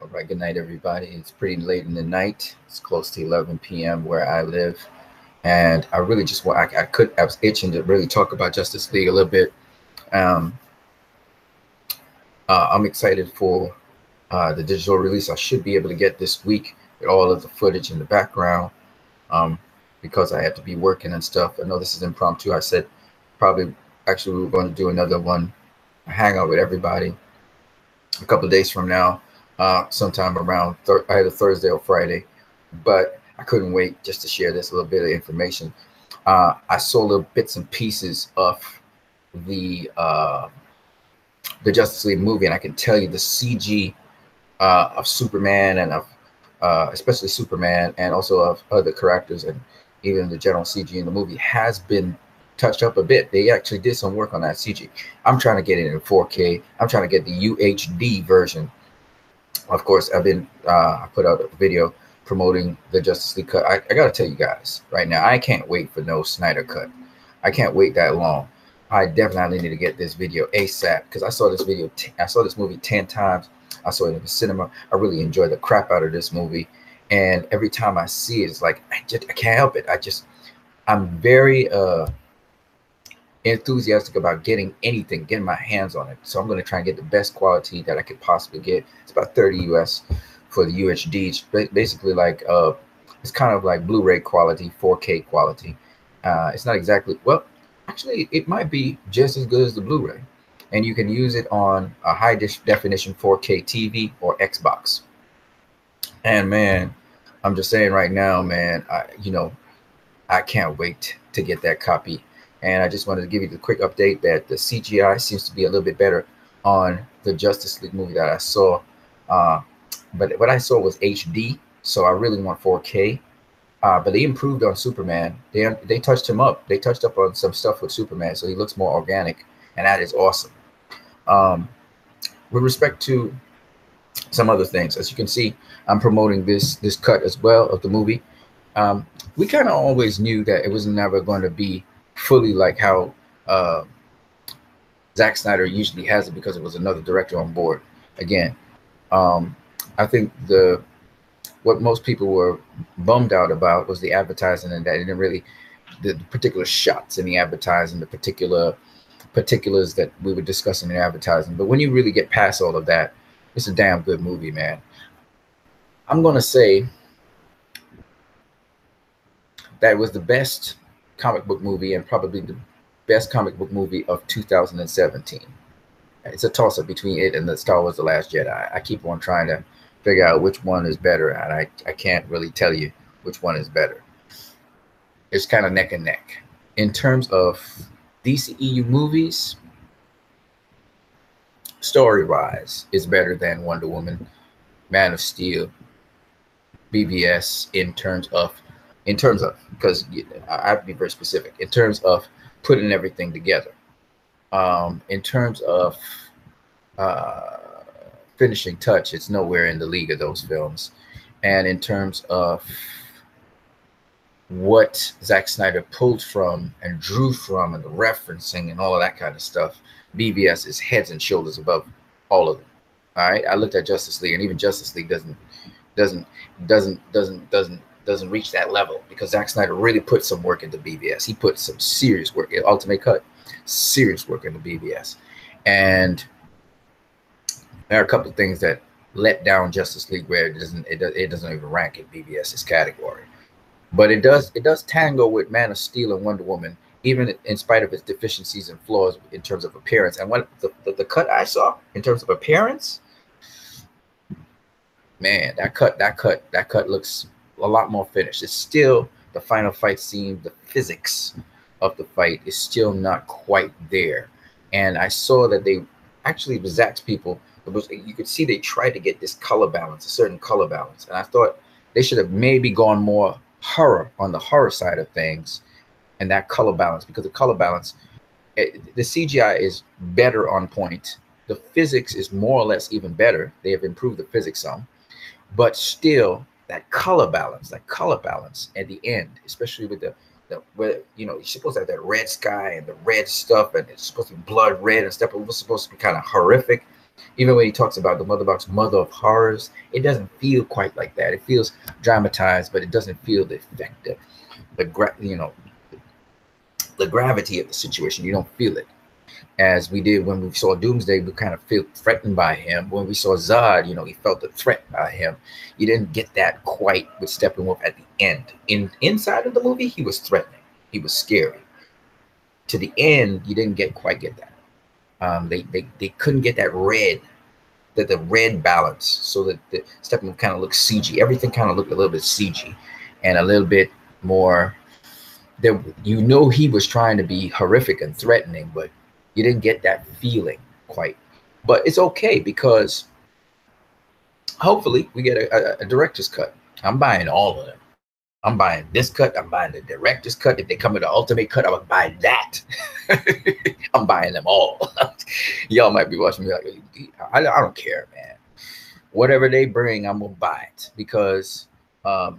All right, good night, everybody. It's pretty late in the night. It's close to 11 p.m. where I live, and I really just want. I was itching to really talk about Justice League a little bit. Um, I'm excited for the digital release. I should be able to get this week with all of the footage in the background, um, because I have to be working and stuff. I know this is impromptu. I said probably actually we were going to do another one, a hangout with everybody a couple of days from now, sometime around either Thursday or Friday. But I couldn't wait just to share this little bit of information. I saw little bits and pieces of the uh, the Justice League movie, and I can tell you the CG of Superman and of especially Superman, and also of other characters, and even the general CG in the movie has been touched up a bit. They actually did some work on that CG. I'm trying to get it in 4K. I'm trying to get the UHD version. Of course, I put out a video promoting the Justice League cut. I got to tell you guys right now, I can't wait for no Snyder cut. I can't wait that long. I definitely need to get this video ASAP because I saw this video. I saw this movie 10 times. I saw it in the cinema. I really enjoyed the crap out of this movie, and every time I see it, it's like I can't help it. I'm very enthusiastic about getting my hands on it. So I'm going to try and get the best quality that I could possibly get. It's about 30 US for the UHD. It's basically like it's kind of like Blu-ray quality, 4K quality. It's not exactly, well, actually it might be just as good as the Blu-ray, and you can use it on a high definition 4K TV or Xbox. And man, I'm just saying right now, man, I can't wait to get that copy. And I just wanted to give you the quick update that the CGI seems to be a little bit better on the Justice League movie that I saw. But what I saw was HD, so I really want 4K. But they improved on Superman. They touched him up. They touched up on some stuff with Superman, so he looks more organic, and that is awesome. With respect to some other things, as you can see, I'm promoting this cut as well of the movie. We kind of always knew that it was never going to be fully like how Zack Snyder usually has it, because it was another director on board. Again, I think what most people were bummed out about was the advertising, and that it didn't really, the particular shots in the advertising, the particulars that we were discussing in advertising. But when you really get past all of that, it's a damn good movie, man. I'm going to say that it was the best comic book movie, and probably the best comic book movie of 2017. It's a toss-up between it and the Star Wars The Last Jedi. I keep on trying to figure out which one is better, and I can't really tell you which one is better. It's kind of neck and neck. In terms of DCEU movies, story-wise, it's better than Wonder Woman, Man of Steel, BVS, in terms of, because I have to be very specific, in terms of putting everything together. In terms of finishing touch, it's nowhere in the league of those films. And in terms of what Zack Snyder pulled from and drew from, and the referencing and all of that kind of stuff, BVS is heads and shoulders above all of them. All right, I looked at Justice League, and even Justice League doesn't reach that level, because Zack Snyder really put some work into BVS. He put some serious work in Ultimate Cut, serious work into BVS. And there are a couple of things that let down Justice League, where it doesn't even rank in BVS's category. But it does tango with Man of Steel and Wonder Woman, even in spite of its deficiencies and flaws in terms of appearance. And what the cut I saw in terms of appearance, man, that cut looks a lot more finished. It's still the final fight scene, the physics of the fight is still not quite there. And I saw that they actually, the Zack's people, you could see they tried to get this color balance, a certain color balance. And I thought they should have maybe gone more horror on the horror side of things, and that color balance, because the color balance, the CGI is better on point. The physics is more or less even better. They have improved the physics some, but still that color balance at the end, especially with the where, you're supposed to have that red sky and the red stuff, and it's supposed to be blood red and stuff. It was supposed to be kind of horrific. Even when he talks about the mother box, mother of horrors, it doesn't feel quite like that. It feels dramatized, but it doesn't feel the effect, the gravity of the situation. You don't feel it as we did when we saw Doomsday. We kind of feel threatened by him. When we saw Zod, he felt the threat by him. You didn't get that quite with Steppenwolf at the end. Inside of the movie, he was threatening. He was scary. To the end, you didn't quite get that. They couldn't get that the red balance, so that the Steppenwolf kind of looked CG. Everything kind of looked a little bit CG, and a little bit more. He was trying to be horrific and threatening, but you didn't get that feeling quite. But it's okay, because hopefully we get a director's cut. I'm buying all of them. I'm buying this cut. I'm buying the director's cut. If they come with the ultimate cut, I would buy that. I'm buying them all. Y'all might be watching me like, I don't care, man. Whatever they bring, I'm gonna buy it, because I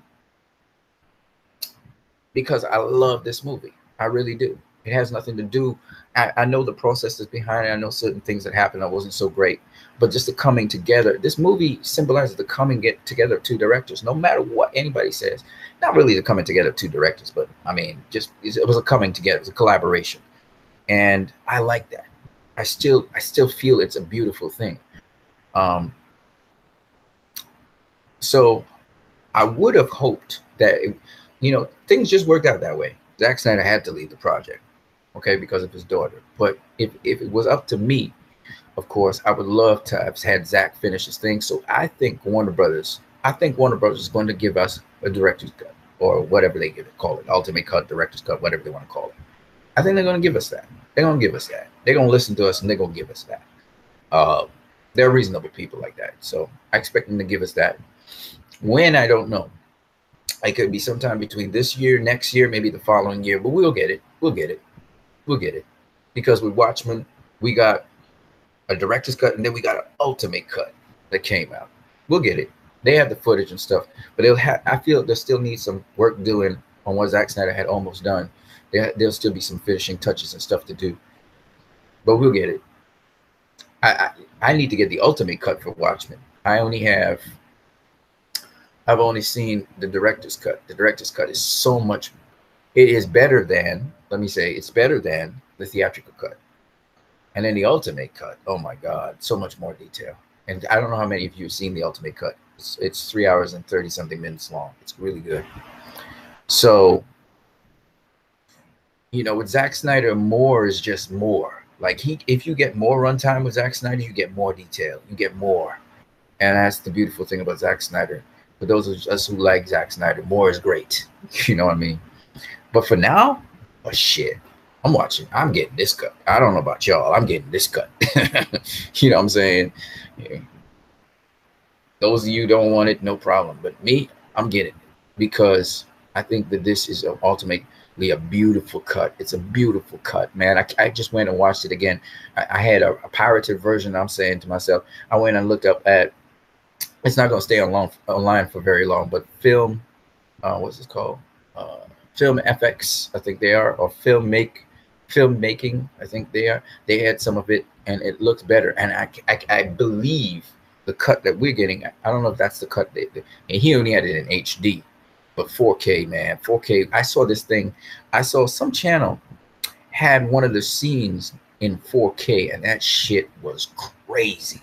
love this movie. I really do. It has nothing to do. I know the processes behind it. I know certain things that happened that wasn't so great, but just the coming together. This movie symbolizes the coming together of two directors. No matter what anybody says, not really the coming together of two directors, but I mean, it was a coming together. It was a collaboration, and I like that. I still feel it's a beautiful thing. So I would have hoped that things just worked out that way. Zack Snyder had to leave the project, okay, because of his daughter. But if it was up to me, of course, I would love to have had Zack finish his thing. So I think Warner Brothers is going to give us a director's cut, or whatever they call it, ultimate cut, director's cut, whatever they want to call it. I think they're going to give us that. They're going to give us that. They're going to listen to us, and they're going to give us that. They're reasonable people like that. So I expect them to give us that. When, I don't know. It could be sometime between this year, next year, maybe the following year, but we'll get it. We'll get it. We'll get it. Because with Watchmen, we got a director's cut, and then we got an ultimate cut that came out. We'll get it. They have the footage and stuff, but I feel there still needs some work doing on what Zack Snyder had almost done. There'll still be some finishing touches and stuff to do, but we'll get it. I need to get the ultimate cut for Watchmen. I've only seen the director's cut. The director's cut is so much. It is better than, it's better than the theatrical cut. And then the ultimate cut, oh my God, so much more detail. And I don't know how many of you have seen the ultimate cut. It's 3 hours and 30 something minutes long. It's really good. So, with Zack Snyder, more is just more. Like if you get more runtime with Zack Snyder, you get more detail. You get more. And that's the beautiful thing about Zack Snyder. For those of us who like Zack Snyder, more is great. You know what I mean? But for now, oh shit, I'm getting this cut. I don't know about y'all. I'm getting this cut. You know what I'm saying? Yeah. Those of you who don't want it, no problem. But me, I'm getting it, because I think that this is ultimately a beautiful cut. It's a beautiful cut, man. I just went and watched it again. I had a pirated version. I'm saying to myself, I went and looked up at, it's not going to stay online for very long, but film, what's it called? Film FX, I think they are, or filmmaking, I think they are. They had some of it, and it looks better. And I believe the cut that we're getting, I don't know if that's the cut, and he only had it in HD, but 4K, man, 4K. I saw this thing. I saw some channel had one of the scenes in 4K, and that shit was crazy.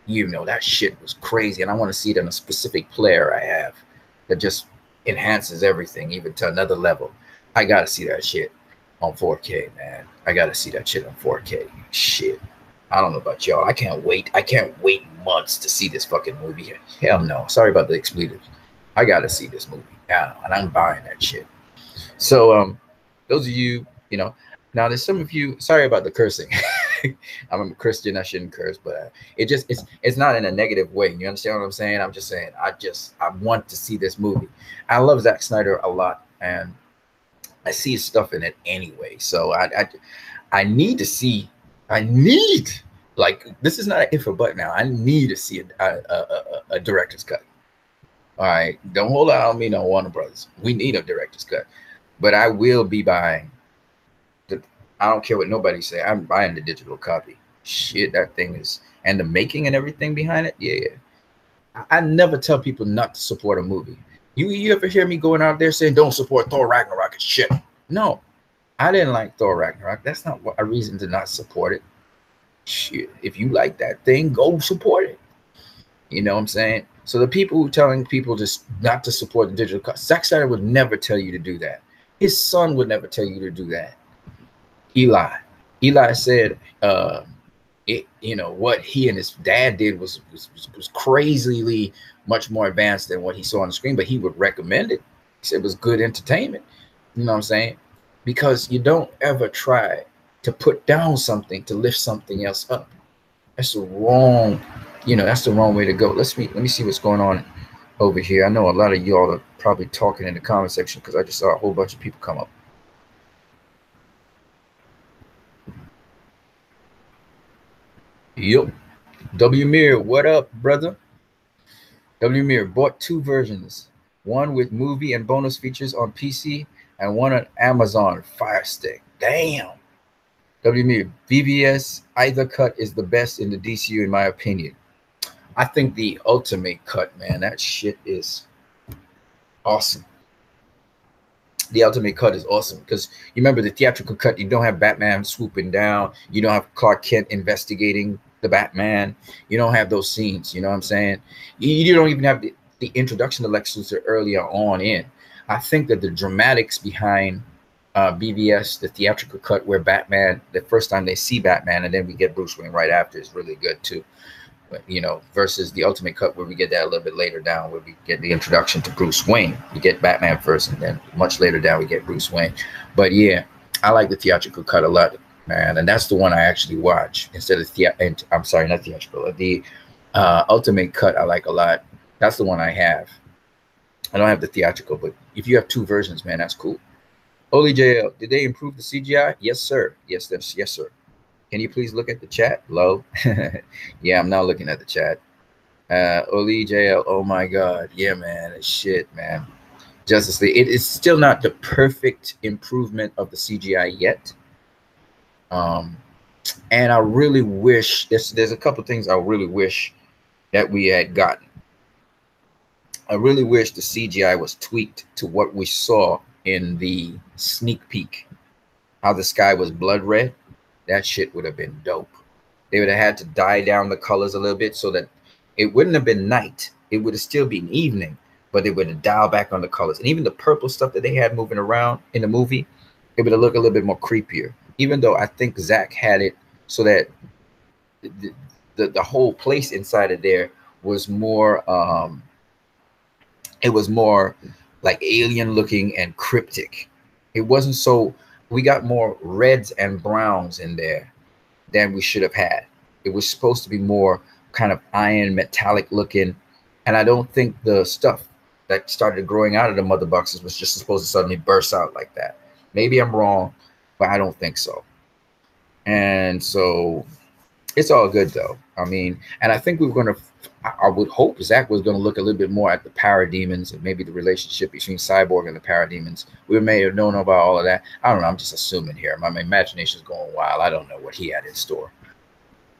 That shit was crazy, and I want to see it on a specific player I have that just enhances everything even to another level. I gotta see that shit on 4K, man. I gotta see that shit on 4K. Shit, I don't know about y'all. I can't wait months to see this fucking movie. Hell no. Sorry about the expletives. I gotta see this movie now, and I'm buying that shit. So those of you, now there's some of you, sorry about the cursing. I'm a Christian, I shouldn't curse, but it's not in a negative way. You understand what I'm saying? I'm just saying, I want to see this movie. I love Zack Snyder a lot, and I see his stuff in it anyway. So I need to see, like, this is not an if or but now. I need to see a director's cut. All right, don't hold out on me, no, Warner Brothers. We need a director's cut, but I will be buying. I don't care what nobody say. I'm buying the digital copy. shit, that thing is, and the making and everything behind it. Yeah, I never tell people not to support a movie. You ever hear me going out there saying don't support Thor Ragnarok and shit? No, I didn't like Thor Ragnarok. That's not a reason to not support it. Shit, if you like that thing, go support it. You know what I'm saying? So the people who telling people just not to support the digital cut, Zack Snyder would never tell you to do that. His son would never tell you to do that. Eli said, you know, what he and his dad did was crazily much more advanced than what he saw on the screen, but he would recommend it. He said it was good entertainment. You know what I'm saying? Because you don't ever try to put down something to lift something else up. That's the wrong, you know, that's the wrong way to go. Let me see what's going on over here. I know a lot of y'all are probably talking in the comment section because I just saw a whole bunch of people come up. Yep. W Mir, what up, brother? W Mir bought 2 versions, one with movie and bonus features on PC and one on Amazon Fire Stick. Damn. W Mir, VVS either cut is the best in the DCU in my opinion. I think the Ultimate Cut, man, that shit is awesome. The Ultimate Cut is awesome because you remember the theatrical cut, you don't have Batman swooping down, you don't have Clark Kent investigating the Batman, you don't have those scenes, you know what I'm saying? You don't even have the introduction of Lex Luthor earlier on in. I think that the dramatics behind BVS, the theatrical cut where Batman, the first time they see Batman and then we get Bruce Wayne right after, is really good too. You know, versus the Ultimate Cut where we get that a little bit later down, where we get the introduction to Bruce Wayne. We get Batman first, and then much later down we get Bruce Wayne. But yeah, I like the theatrical cut a lot, man, and that's the one I actually watch instead of I'm sorry, not theatrical. The Ultimate Cut I like a lot. That's the one I have. I don't have the theatrical, but if you have 2 versions, man, that's cool. Oli JL, did they improve the CGI? Yes, sir. Yes, sir. Can you please look at the chat? Low. Yeah, I'm not looking at the chat. Oli JL, oh my God. Yeah, man. Shit, man. Justice League. It is still not the perfect improvement of the CGI yet. And I really wish, there's a couple things I really wish that we had gotten. I really wish the CGI was tweaked to what we saw in the sneak peek. How the sky was blood red. That shit would have been dope. They would have had to dye down the colors a little bit so that it wouldn't have been night. It would have still been evening, but they would have dialed back on the colors. And even the purple stuff that they had moving around in the movie, it would have looked a little bit more creepier. Even though I think Zach had it so that the whole place inside of there was more, it was more like alien looking and cryptic. It wasn't so, we got more reds and browns in there than we should have had. It was supposed to be more kind of iron metallic looking. And I don't think the stuff that started growing out of the mother boxes was just supposed to suddenly burst out like that. Maybe I'm wrong, but I don't think so. And so it's all good though. I mean, and I think we were going to, I would hope Zach was going to look a little bit more at the parademons and maybe the relationship between Cyborg and the parademons. We may have known about all of that. I don't know. I'm just assuming here. My imagination is going wild. I don't know what he had in store.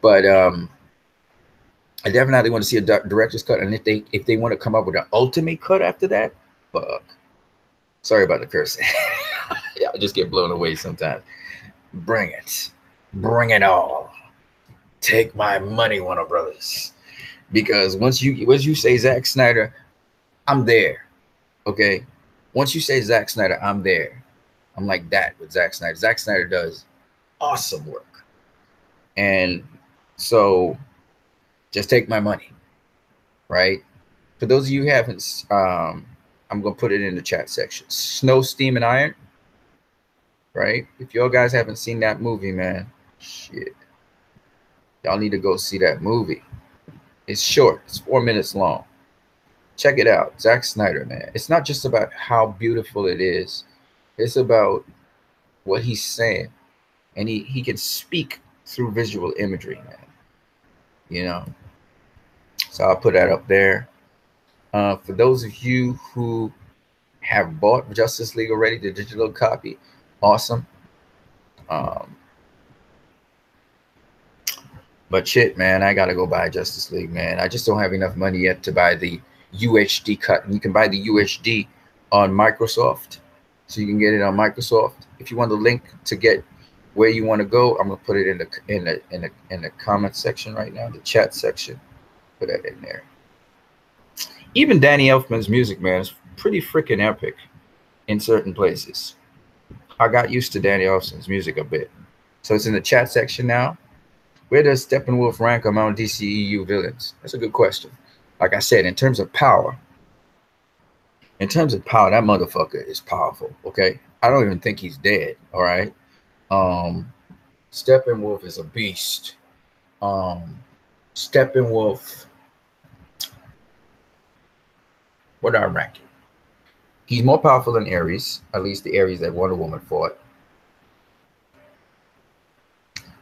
But I definitely want to see a director's cut. And if they want to come up with an ultimate cut after that, fuck. Sorry about the cursing. Yeah, I just get blown away sometimes. Bring it. Bring it all. Take my money, Warner Brothers. Because once you say Zack Snyder, I'm there. Okay. Once you say Zack Snyder, I'm there. I'm like that with Zack Snyder. Zack Snyder does awesome work. And so just take my money. Right? For those of you who haven't, I'm gonna put it in the chat section. Snow, Steam, and Iron. Right? If y'all guys haven't seen that movie, man, shit. Y'all need to go see that movie. It's short. It's 4 minutes long. Check it out. Zack Snyder, man. It's not just about how beautiful it is. It's about what he's saying. And he can speak through visual imagery, man. You know? So I'll put that up there. For those of you who have bought Justice League already, the digital copy, awesome. But shit, man, I gotta go buy Justice League, man. I just don't have enough money yet to buy the UHD cut. And you can buy the UHD on Microsoft, so you can get it on Microsoft. If you want the link to get where you want to go, I'm gonna put it in the comment section right now, the chat section. Put that in there. Even Danny Elfman's music, man, is pretty freaking epic in certain places. I got used to Danny Elfman's music a bit, so it's in the chat section now. Where does Steppenwolf rank among DCEU villains? That's a good question. Like I said, in terms of power, that motherfucker is powerful, okay? I don't even think he's dead, all right? Steppenwolf is a beast. Steppenwolf, what are I ranking? He's more powerful than Ares, at least the Ares that Wonder Woman fought.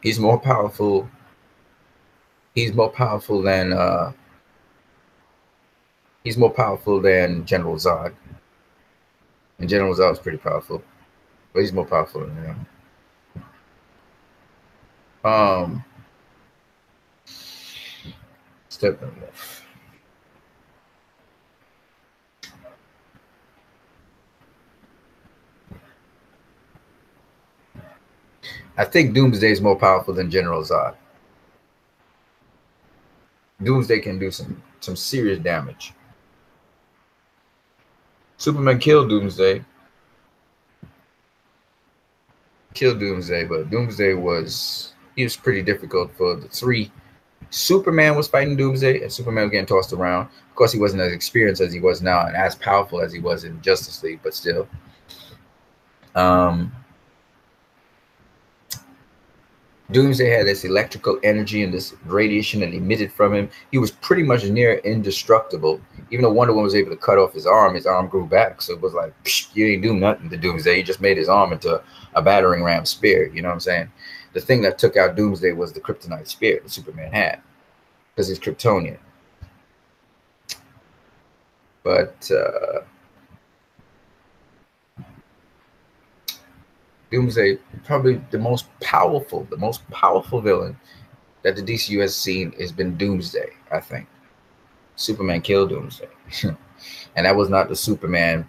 He's more powerful than General Zod. And General Zod is pretty powerful, but he's more powerful than him. Steppenwolf. I think Doomsday is more powerful than General Zod. Doomsday can do some serious damage. Superman killed Doomsday. But Doomsday was pretty difficult for the three. Superman was fighting Doomsday, and Superman was getting tossed around. Of course, he wasn't as experienced as he was now and as powerful as he was in Justice League, but still. Doomsday had this electrical energy and this radiation that emitted from him. He was pretty much near indestructible. Even though Wonder Woman was able to cut off his arm grew back. So it was like, you ain't do nothing to Doomsday. He just made his arm into a battering ram spear. You know what I'm saying? The thing that took out Doomsday was the kryptonite spear that Superman had, because he's Kryptonian. But Doomsday, probably the most powerful villain that the DCU has seen has been Doomsday, I think. Superman killed Doomsday. And that was not the Superman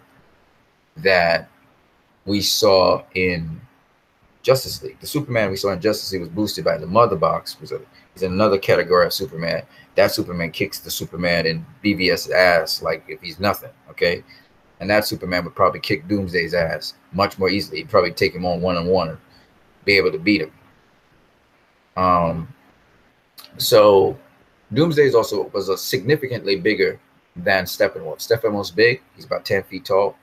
that we saw in Justice League. The Superman we saw in Justice League was boosted by the Mother Box. He's another category of Superman. That Superman kicks the Superman in BVS's ass like if he's nothing, okay? And that Superman would probably kick Doomsday's ass much more easily. He'd probably take him on one-on-one and be able to beat him. So Doomsday was a significantly bigger than Steppenwolf. Steppenwolf's big. He's about 10 feet tall.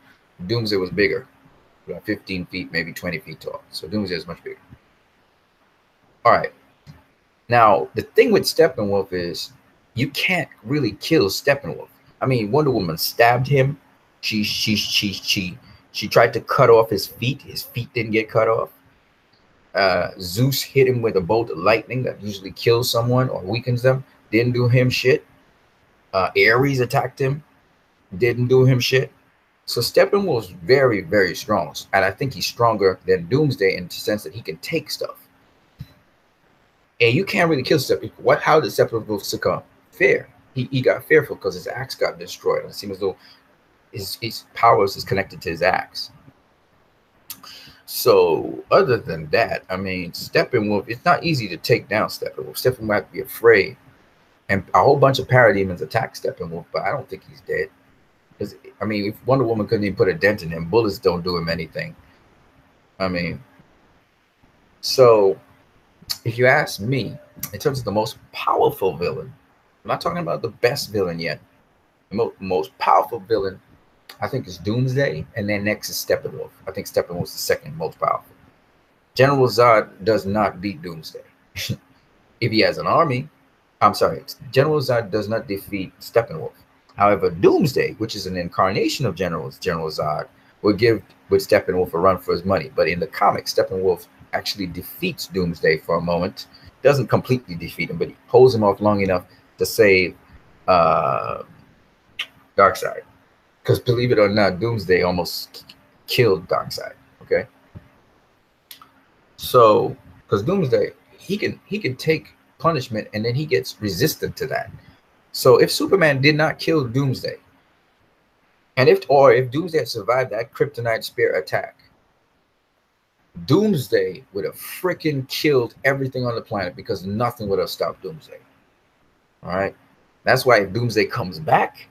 Doomsday was bigger, about 15 feet, maybe 20 feet tall. So Doomsday is much bigger. All right. Now, the thing with Steppenwolf is you can't really kill Steppenwolf. I mean, Wonder Woman stabbed him. She tried to cut off his feet. His feet didn't get cut off. Zeus hit him with a bolt of lightning that usually kills someone or weakens them. Didn't do him shit. Ares attacked him. Didn't do him shit. So Steppenwolf's very, very strong. And I think he's stronger than Doomsday in the sense that he can take stuff. And you can't really kill Steppenwolf. How did Steppenwolf succumb? Fear. He got fearful because his axe got destroyed. It seems as though his powers is connected to his axe. So other than that, I mean, Steppenwolf, it's not easy to take down Steppenwolf. Steppenwolf have to be afraid. And a whole bunch of parademons attack Steppenwolf, but I don't think he's dead. Because, I mean, if Wonder Woman couldn't even put a dent in him, bullets don't do him anything. I mean, so if you ask me, in terms of the most powerful villain, I'm not talking about the best villain yet. The most powerful villain, I think, is Doomsday, and then next is Steppenwolf. I think Steppenwolf is the second most powerful. General Zod does not beat Doomsday. If he has an army, I'm sorry, General Zod does not defeat Steppenwolf. However, Doomsday, which is an incarnation of General Zod, would give Steppenwolf a run for his money. But in the comics, Steppenwolf actually defeats Doomsday for a moment. Doesn't completely defeat him, but he holds him off long enough to save Darkseid. Because believe it or not, Doomsday almost killed Darkseid. Okay. So, because Doomsday, he can take punishment, and then he gets resistant to that. So if Superman did not kill Doomsday, and if Doomsday had survived that kryptonite spear attack, Doomsday would have freaking killed everything on the planet, because nothing would have stopped Doomsday. All right. That's why if Doomsday comes back,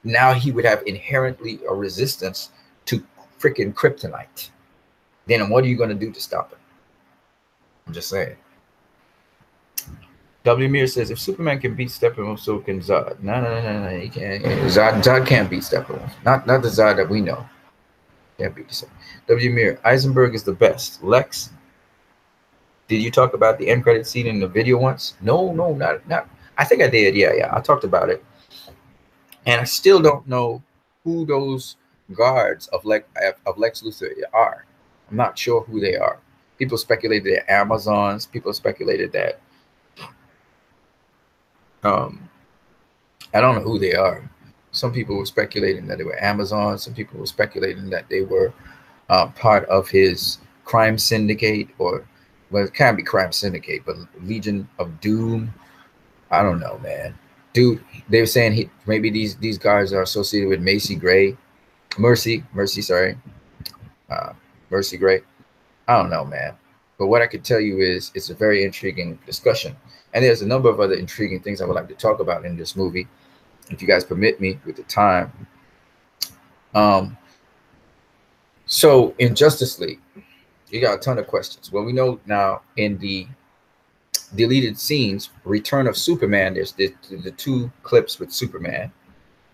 now he would have inherently a resistance to freaking kryptonite. Then what are you going to do to stop it? I'm just saying. W. Mir says, if Superman can beat Steppenwolf, so can Zod. No, he can't. Zod can't beat Steppenwolf. Not the Zod that we know. Can't beat Steppenwolf. W. Mir, Eisenberg is the best. Lex, did you talk about the end credit scene in the video once? No, not. I think I did. Yeah. I talked about it. And I still don't know who those guards of Lex Luthor are. I'm not sure who they are. People speculated they're Amazons. People speculated that I don't know who they are. Some people were speculating that they were Amazons. Some people were speculating that they were part of his crime syndicate, or, well, it can't be crime syndicate, but Legion of Doom. I don't know, man. Dude, they were saying maybe these guards are associated with Mercy Gray. Mercy Gray. I don't know, man. But what I could tell you is it's a very intriguing discussion. And there's a number of other intriguing things I would like to talk about in this movie, if you guys permit me with the time. So in Justice League, you got a ton of questions. Well, we know now in the deleted scenes, Return of Superman, there's the 2 clips with Superman,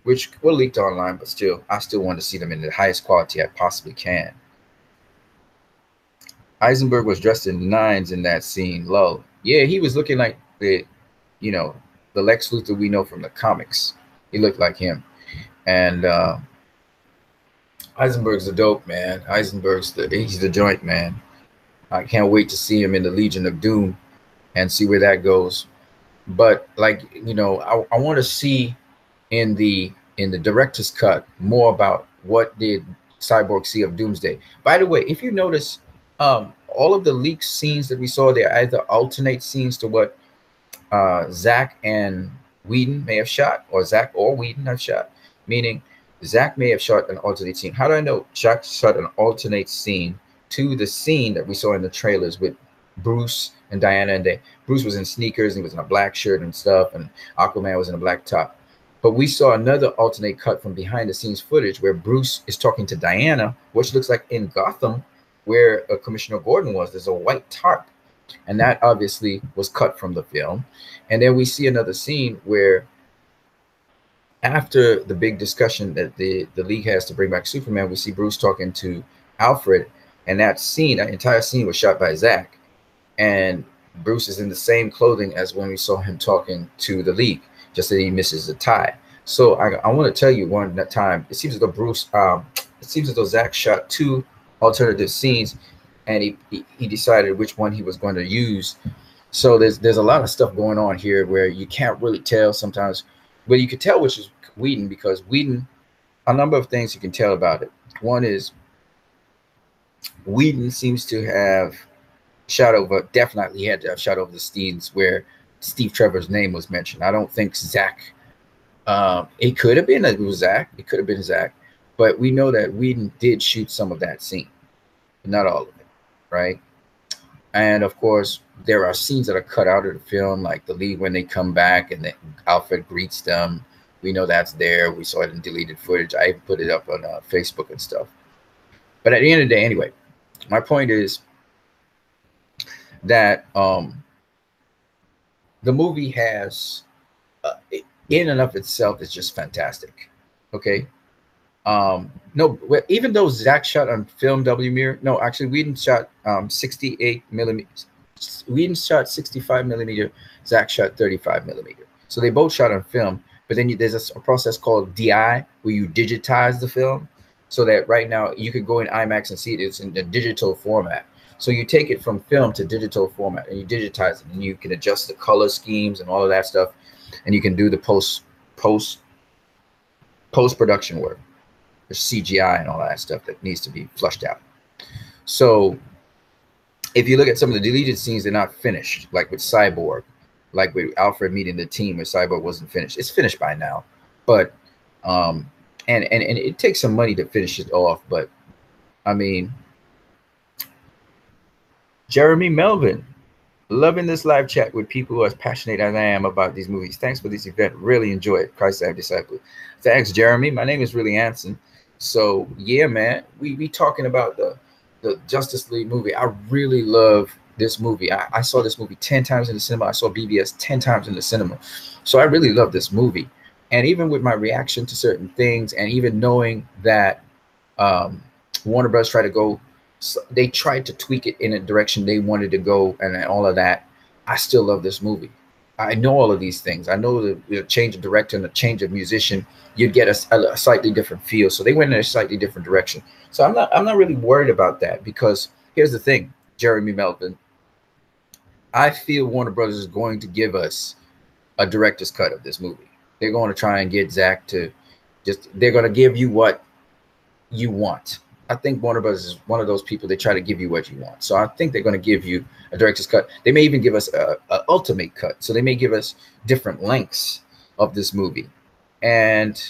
which were leaked online, but still, I still want to see them in the highest quality I possibly can. Eisenberg was dressed in 9s in that scene. Lol. Yeah, he was looking like the Lex Luthor we know from the comics. He looked like him. And Eisenberg's the dope, man. He's the joint, man. I can't wait to see him in the Legion of Doom and see where that goes. But like, I want to see in the director's cut more about what did Cyborg see of Doomsday. By the way, if you notice, all of the leaked scenes that we saw, they're either alternate scenes to what Zack and Whedon may have shot, or Zack or Whedon have shot, meaning Zack may have shot an alternate scene. How do I know Zack shot an alternate scene to the scene that we saw in the trailers with Bruce and Diana? And Bruce was in sneakers, and he was in a black shirt and stuff, and Aquaman was in a black top. But we saw another alternate cut from behind the scenes footage where Bruce is talking to Diana, which looks like in Gotham, where Commissioner Gordon was. There's a white tarp, and that obviously was cut from the film. And then we see another scene where, after the big discussion that the League has to bring back Superman, we see Bruce talking to Alfred, and that entire scene was shot by Zack, and Bruce is in the same clothing as when we saw him talking to the League, just that he misses the tie. So I want to tell you, one time, it seems as though Zack shot 2 alternative scenes, and he decided which one he was going to use. So there's a lot of stuff going on here where you can't really tell sometimes. Well, you could tell which is Whedon, because Whedon, a number of things you can tell about it. One is Whedon seems to have shot over, definitely had to have shot over the scenes where Steve Trevor's name was mentioned. I don't think Zack, it could have been Zack, but we know that Whedon did shoot some of that scene, but not all of it, right? And of course, there are scenes that are cut out of the film, like the League when they come back and Alfred greets them. We know that's there. We saw it in deleted footage. I even put it up on Facebook and stuff. But at the end of the day, anyway, my point is that the movie has, in and of itself, is just fantastic. Okay. No, even though Zack shot on film, W. Mir, no, actually, Whedon shot 68 millimeters. Whedon shot 65 millimeter. Zack shot 35 millimeter. So they both shot on film. But then there's a process called DI where you digitize the film, so that right now you could go in IMAX and see it. It's in the digital format. So you take it from film to digital format, and you digitize it, and you can adjust the color schemes and all of that stuff, and you can do the post production work. There's CGI and all that stuff that needs to be flushed out. So if you look at some of the deleted scenes, they're not finished, like with Cyborg. like with Alfred meeting the team where Cyborg wasn't finished. It's finished by now, but and it takes some money to finish it off. But I mean, Jeremy Melvin, loving this live chat with people who are as passionate as I am about these movies. Thanks for this event. Really enjoy it. Christ I disciple. Thanks, Jeremy. My name is really Anson. So yeah, man, we talking about the Justice League movie. I really love this movie. I saw this movie 10 times in the cinema. I saw BVS 10 times in the cinema. So I really love this movie. And even with my reaction to certain things, and even knowing that Warner Bros. They tried to tweak it in a direction they wanted to go, and all of that. I still love this movie. I know all of these things. I know the change of director and the change of musician, you'd get a slightly different feel. So they went in a slightly different direction. So I'm not really worried about that, because here's the thing, Jeremy Melvin. I feel Warner Bros. Is going to give us a director's cut of this movie. They're going to try and get Zach to they're going to give you what you want. I think Warner Bros. Is one of those people, they try to give you what you want. So I think they're going to give you a director's cut. They may even give us a ultimate cut. So they may give us different lengths of this movie. And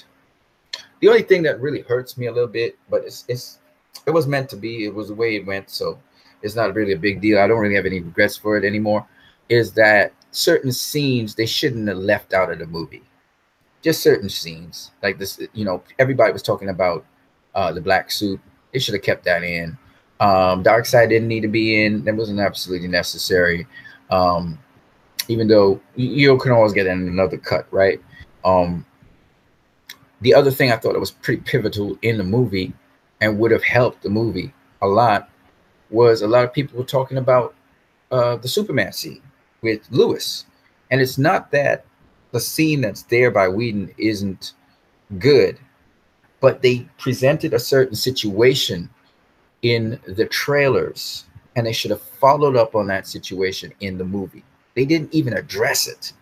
the only thing that really hurts me a little bit, but it was meant to be. It was the way it went. So it's not really a big deal. I don't really have any regrets for it anymore, is that certain scenes they shouldn't have left out of the movie. Just certain scenes like this, everybody was talking about the black suit. They should have kept that in. Darkseid didn't need to be in. That wasn't absolutely necessary. Even though you can always get in another cut, right? The other thing I thought it was pretty pivotal in the movie and would have helped the movie a lot was a lot of people were talking about the Superman scene with Lewis. And it's not that the scene that's there by Whedon isn't good, but they presented a certain situation in the trailers, and they should have followed up on that situation in the movie. They didn't even address it.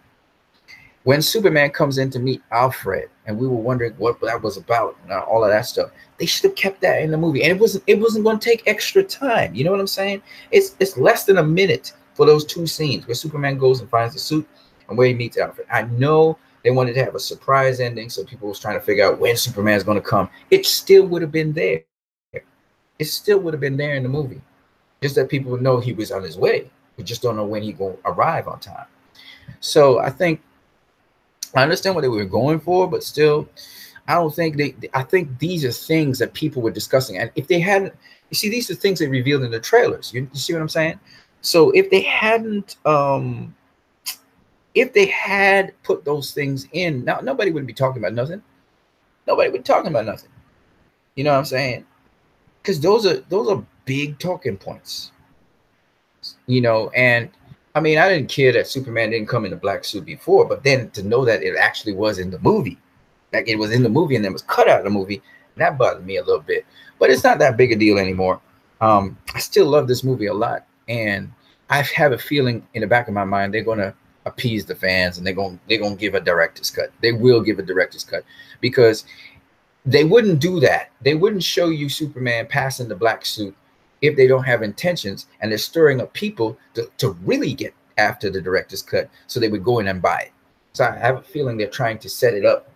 When Superman comes in to meet Alfred, and we were wondering what that was about, and all of that stuff, they should have kept that in the movie. And it wasn't going to take extra time. You know what I'm saying? It's less than a minute for those two scenes where Superman goes and finds the suit and where he meets Alfred. I know they wanted to have a surprise ending, so people was trying to figure out when Superman is going to come. It still would have been there. It still would have been there in the movie. Just that people would know he was on his way. We just don't know when he's going to arrive on time. So I understand what they were going for, but still, I don't think I think these are things that people were discussing. And if they hadn't, you see, these are things they revealed in the trailers. You see what I'm saying? So if they hadn't, if they had put those things in, now nobody would be talking about nothing. Nobody would be talking about nothing. You know what I'm saying? Because those are big talking points. And I mean, I didn't care that Superman didn't come in a black suit before, but then to know that it actually was in the movie, like it was in the movie and then was cut out of the movie, that bothered me a little bit. But it's not that big a deal anymore. I still love this movie a lot, and I have a feeling in the back of my mind they're gonna appease the fans and they're gonna give a director's cut. They will give a director's cut, because they wouldn't do that. They wouldn't show you Superman passing the black suit if they don't have intentions, and they're stirring up people to really get after the director's cut, so they would go in and buy it. So I have a feeling they're trying to set it up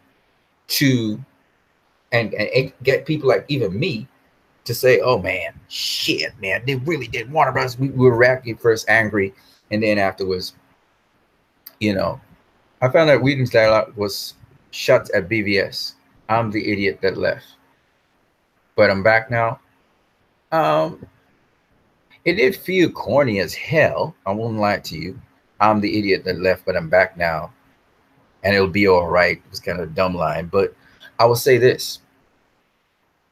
to and get people like even me to say, oh man, shit, man, they really did Warner Bros. We were reacting first angry, and then afterwards, I found out Whedon's dialogue was shots at BVS. I'm the idiot that left, but I'm back now. It did feel corny as hell. I won't lie to you. I'm the idiot that left, but I'm back now, and it'll be all right. It was kind of a dumb line, but I will say this: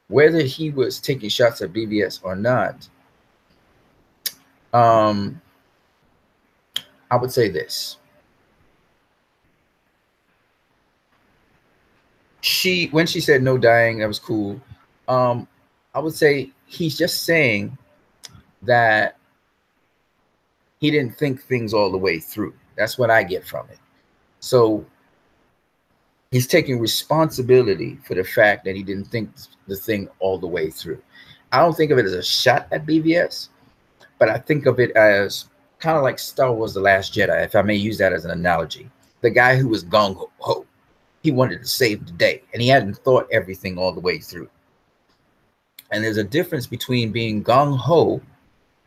whether he was taking shots at BVS or not, I would say this. When she said no dying, that was cool. I would say he's just saying that he didn't think things all the way through. That's what I get from it. So he's taking responsibility for the fact that he didn't think the thing all the way through. I don't think of it as a shot at BVS, but I think of it as kind of like Star Wars: The Last Jedi, if I may use that as an analogy. The guy who was gung ho, he wanted to save the day, and he hadn't thought everything all the way through. And there's a difference between being gung ho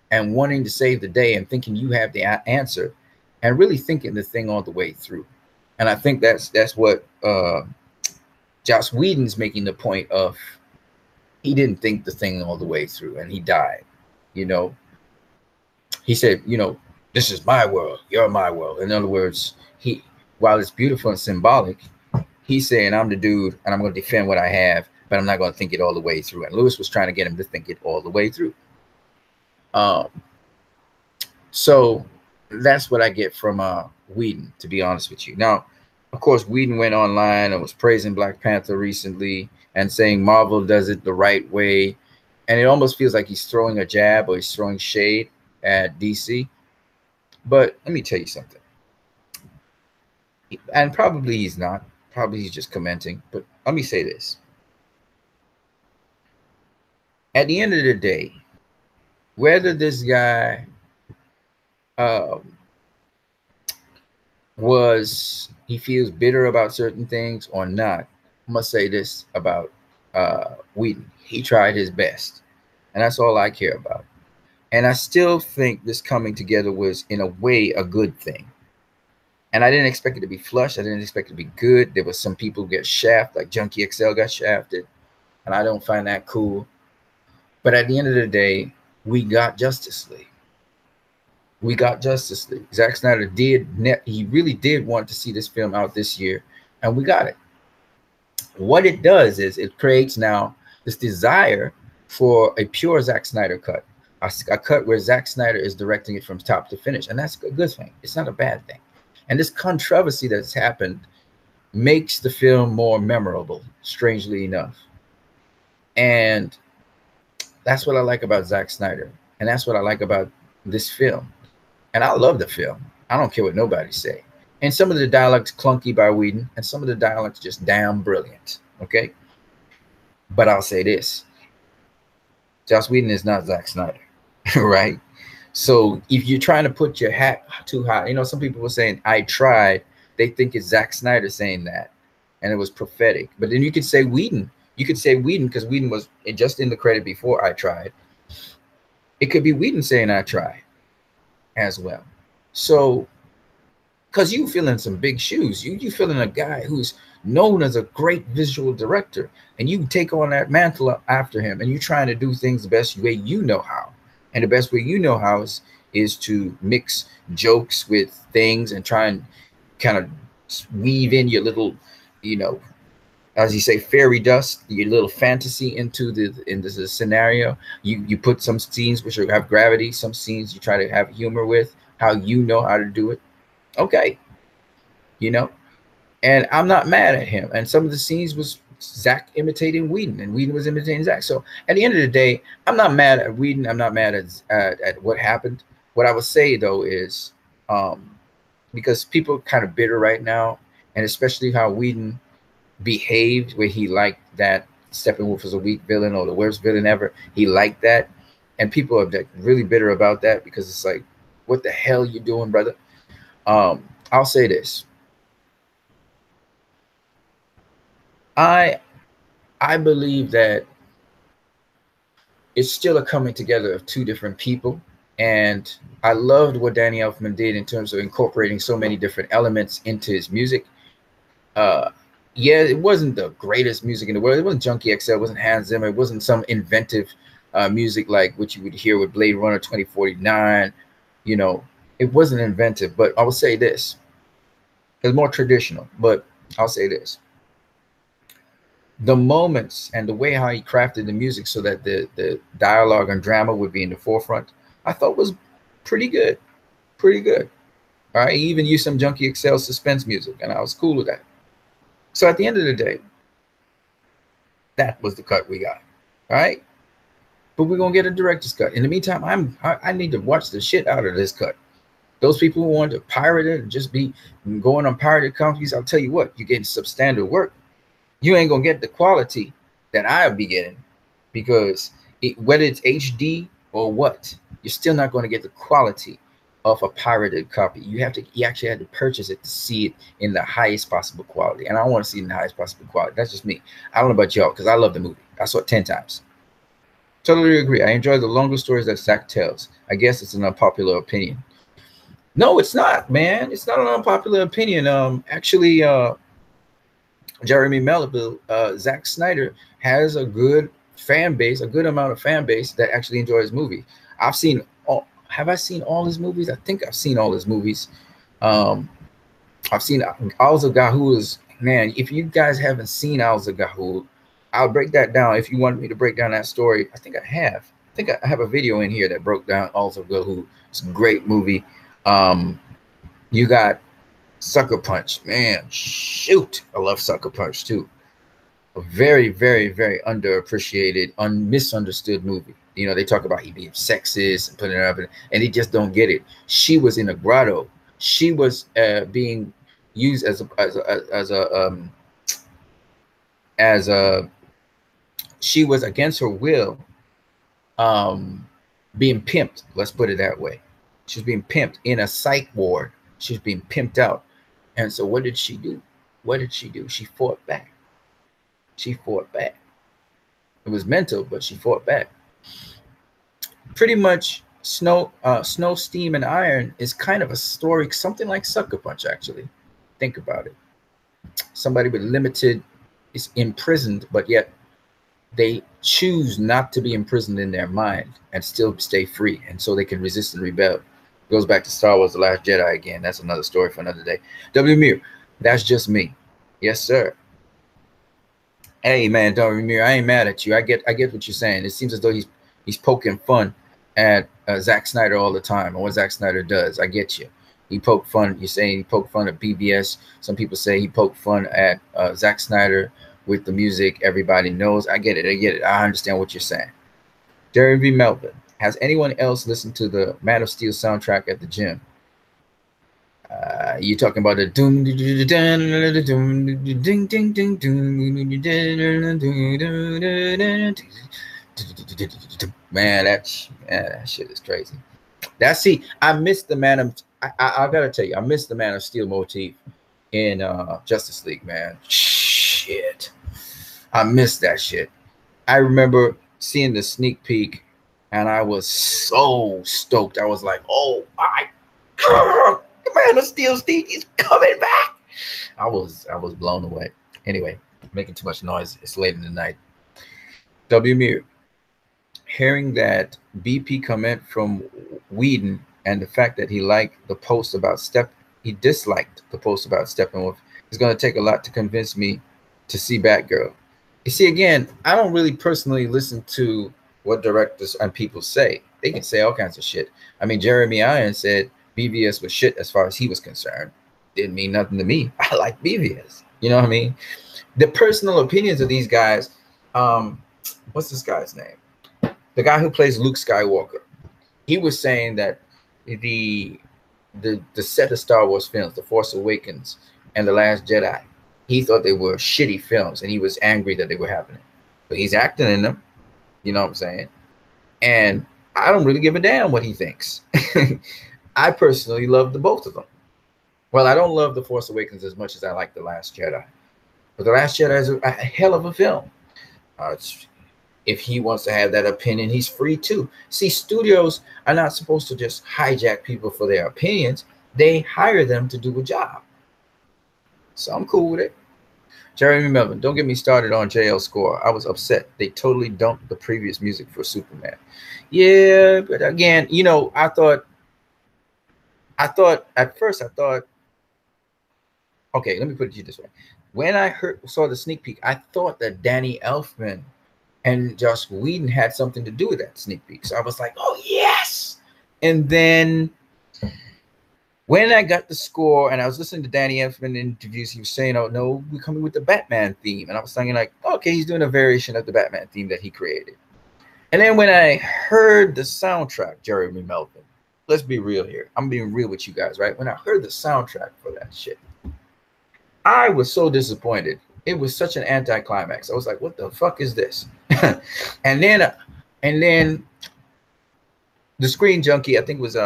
and wanting to save the day and thinking you have the answer, and really thinking the thing all the way through. And I think that's what Joss Whedon's making the point of. He didn't think the thing all the way through, and he died. You know, he said, you know, this is my world, you're my world. In other words, while it's beautiful and symbolic, he's saying, I'm the dude and I'm going to defend what I have, but I'm not going to think it all the way through. And Lewis was trying to get him to think it all the way through. So that's what I get from Whedon, to be honest with you. Now, of course, Whedon went online and was praising Black Panther recently and saying Marvel does it the right way. And it almost feels like he's throwing a jab or he's throwing shade at DC. But let me tell you something. And probably he's not. Probably he's just commenting. But let me say this. At the end of the day, whether this guy he feels bitter about certain things or not, I must say this about Whedon. He tried his best. And that's all I care about. And I still think this coming together was, in a way, a good thing. And I didn't expect it to be flush. I didn't expect it to be good. There was some people who get shafted, like Junkie XL got shafted. And I don't find that cool. But at the end of the day, we got Justice League. We got Justice League. Zack Snyder he really did want to see this film out this year. And we got it. What it does is it creates now this desire for a pure Zack Snyder cut. A cut where Zack Snyder is directing it from top to finish. And that's a good thing. It's not a bad thing. And this controversy that's happened makes the film more memorable, strangely enough. And that's what I like about Zack Snyder. And that's what I like about this film. And I love the film. I don't care what nobody say. And some of the dialogue's clunky by Whedon, and some of the dialogue's just damn brilliant. Okay? But I'll say this. Joss Whedon is not Zack Snyder. Right? So if you're trying to put your hat too high, you know, some people were saying, I tried. They think it's Zack Snyder saying that. And it was prophetic. But then you could say Whedon. You could say Whedon because Whedon was just in the credit before I tried. It could be Whedon saying I tried as well. So, because you fill in some big shoes. You fill in a guy who's known as a great visual director. And you take on that mantle after him. And you're trying to do things the best way you know how. And the best way you know how is to mix jokes with things and try and kind of weave in your little, you know, as you say, fairy dust, your little fantasy into the scenario. You put some scenes which have gravity, some scenes you try to have humor with, how you know how to do it. Okay. You know, and I'm not mad at him. And some of the scenes was Zack imitating Whedon, and Whedon was imitating Zack. So at the end of the day, I'm not mad at Whedon. I'm not mad at what happened. What I would say though is, because people are kind of bitter right now, and especially how Whedon behaved, where he liked that Steppenwolf was a weak villain or the worst villain ever. He liked that, and people are really bitter about that because it's like, what the hell you doing, brother? I'll say this. I believe that it's still a coming together of two different people. And I loved what Danny Elfman did in terms of incorporating so many different elements into his music. Yeah, it wasn't the greatest music in the world. It wasn't Junkie XL. It wasn't Hans Zimmer. It wasn't some inventive music like what you would hear with Blade Runner 2049. You know, it wasn't inventive. But I will say this. It's more traditional. But I'll say this. The moments and the way how he crafted the music so that the dialogue and drama would be in the forefront, I thought was pretty good. Pretty good. All right. He even used some Junkie XL suspense music, and I was cool with that. So at the end of the day, that was the cut we got. All right. But we're going to get a director's cut. In the meantime, I need to watch the shit out of this cut. Those people who want to pirate it and just be going on pirated copies, I'll tell you what, you're getting substandard work. You ain't going to get the quality that I'll be getting, because whether it's HD or what, you're still not going to get the quality of a pirated copy. You actually had to purchase it to see it in the highest possible quality. And I want to see it in the highest possible quality. That's just me. I don't know about y'all, because I love the movie. I saw it 10 times. Totally agree. I enjoy the longer stories that Zach tells. I guess it's an unpopular opinion. No, it's not, man. It's not an unpopular opinion. Actually, Jeremy Melville, Zack Snyder has a good fan base, a good amount of fan base that actually enjoys movies. I've seen all. Have I seen all his movies? I think I've seen all his movies. I've seen Owls of Gahul. Man, if you guys haven't seen Owls of Gahul, I'll break that down. If you want me to break down that story, I think I have. I think I have a video in here that broke down Owls of Gahul. It's a great movie. You got Sucker Punch, man. Shoot, I love Sucker Punch too. A very, very, very underappreciated, misunderstood movie. You know, they talk about he being sexist and putting it up, and they just don't get it. She was in a grotto. She was being used as she was against her will, being pimped. Let's put it that way. She was being pimped in a psych ward. She was being pimped out. And so what did she do? What did she do? She fought back. She fought back. It was mental, but she fought back. Pretty much Snow, Steam, and Iron is kind of a story, something like Sucker Punch, actually. Think about it. Somebody with limited is imprisoned, but yet they choose not to be imprisoned in their mind and still stay free. And so they can resist and rebel. Goes back to Star Wars: The Last Jedi again. That's another story for another day. W. Muir, that's just me. Yes, sir. Hey, man, W. Muir, I ain't mad at you. I get what you're saying. It seems as though he's poking fun at Zack Snyder all the time and what Zack Snyder does. I get you. He poked fun. You're saying he poked fun at BVS. Some people say he poked fun at Zack Snyder with the music everybody knows. I get it. I get it. I understand what you're saying. Jerry V. Melvin. Has anyone else listened to the Man of Steel soundtrack at the gym? You talking about the doom ding ding ding man, that shit is crazy. I missed the Man of I gotta tell you, I missed the Man of Steel motif in Justice League, man. Shit. I missed that shit. I remember seeing the sneak peek and I was so stoked. I was like, oh my God, the Man of Steel Steve is coming back. I was blown away. Anyway, making too much noise. It's late in the night. W. Muir, hearing that BP comment from Whedon and the fact that he disliked the post about Steppenwolf is going to take a lot to convince me to see Batgirl. You see, again, I don't really personally listen to what directors and people say. They can say all kinds of shit. I mean, Jeremy Irons said BVS was shit as far as he was concerned. Didn't mean nothing to me. I like BVS. You know what I mean? The personal opinions of these guys. What's this guy's name? The guy who plays Luke Skywalker. He was saying that the set of Star Wars films, The Force Awakens and The Last Jedi, he thought they were shitty films, and he was angry that they were happening. But he's acting in them. You know what I'm saying? And I don't really give a damn what he thinks. I personally love the both of them. Well, I don't love The Force Awakens as much as I like The Last Jedi. But The Last Jedi is a hell of a film. If he wants to have that opinion, he's free too. See, studios are not supposed to just hijack people for their opinions. They hire them to do a job. So I'm cool with it. Jeremy Melvin, don't get me started on JL score. I was upset. They totally dumped the previous music for Superman. Yeah, but again, you know, I thought at first, okay, let me put it to you this way. When I saw the sneak peek, I thought that Danny Elfman and Joss Whedon had something to do with that sneak peek. So I was like, oh, yes. And then when I got the score and I was listening to Danny Elfman interviews, he was saying, oh, no, we're coming with the Batman theme. And I was thinking like, okay, he's doing a variation of the Batman theme that he created. And then when I heard the soundtrack, Jeremy Melvin, let's be real here. I'm being real with you guys, right? When I heard the soundtrack for that shit, I was so disappointed. It was such an anticlimax. I was like, what the fuck is this? and then the Screen Junkie, I think it was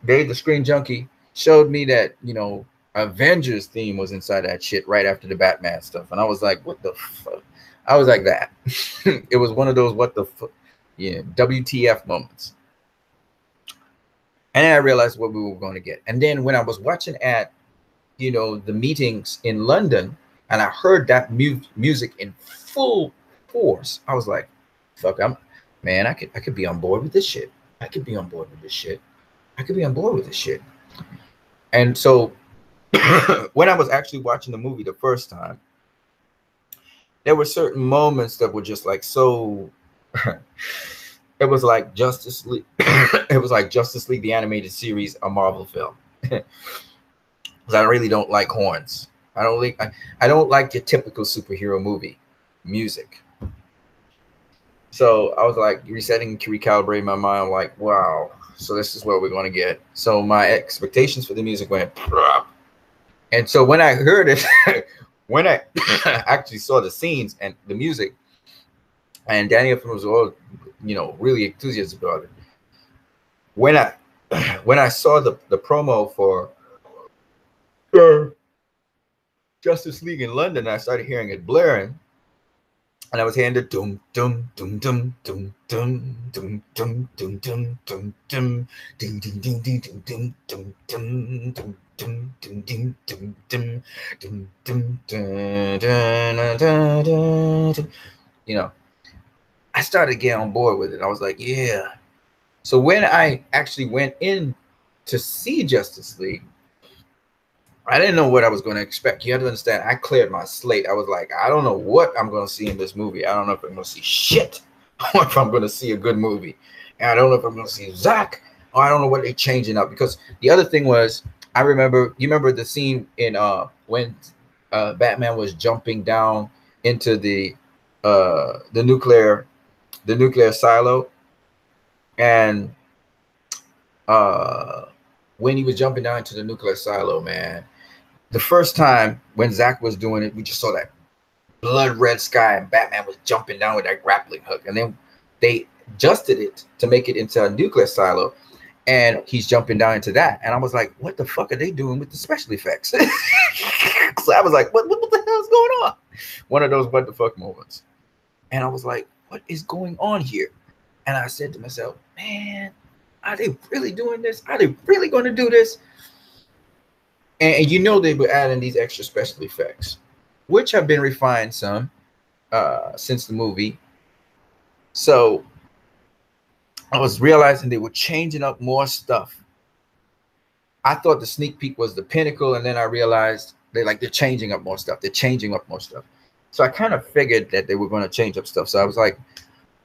Dave the Screen Junkie showed me that, you know, Avengers theme was inside that shit right after the Batman stuff, and I was like, what the fuck? I was like that. It was one of those what the fuck, yeah, WTF moments. And then I realized what we were going to get. And then when I was watching at, you know, the meetings in London, and I heard that music in full force, I was like, fuck, man, I could be on board with this shit. I could be on board with this shit. I could be on board with this shit. And so when I was actually watching the movie the first time, there were certain moments that were just like so it was like Justice League. It was like Justice League the animated series, a Marvel film. Because I really don't like horns. I don't like your typical superhero movie music. So I was like resetting, recalibrating my mind. I'm like, wow, so this is what we're going to get. So my expectations for the music went, and so when I heard it, when I actually saw the scenes and the music, and Daniel was all, you know, really enthusiastic about it. When I saw the promo for Justice League in London, I started hearing it blaring, and I was hearing the dum dum dum dum dum dum dum dum dum dum dum dum ding ding ding ding ding dum dum dum dum dum dum ding dum dum dum dum dum. You know, I started to get on board with it. I was like, yeah. So when I actually went in to see Justice League, I didn't know what I was going to expect. You have to understand, I cleared my slate. I was like, I don't know what I'm going to see in this movie. I don't know if I'm going to see shit or if I'm going to see a good movie. And I don't know if I'm going to see Zach, or I don't know what they're changing up. Because the other thing was, you remember the scene in when Batman was jumping down into the nuclear silo, and when he was jumping down into the nuclear silo, man, the first time when Zach was doing it, we just saw that blood red sky and Batman was jumping down with that grappling hook. And then they adjusted it to make it into a nuclear silo, and he's jumping down into that. And I was like, what the fuck are they doing with the special effects? So I was like, what the hell is going on? One of those what the fuck moments. And I was like, what is going on here? And I said to myself, man, are they really doing this? Are they really going to do this? And you know they were adding these extra special effects, which have been refined some since the movie. So I was realizing they were changing up more stuff. I thought the sneak peek was the pinnacle, and then I realized they're changing up more stuff. They're changing up more stuff. So I kind of figured that they were going to change up stuff. So I was like,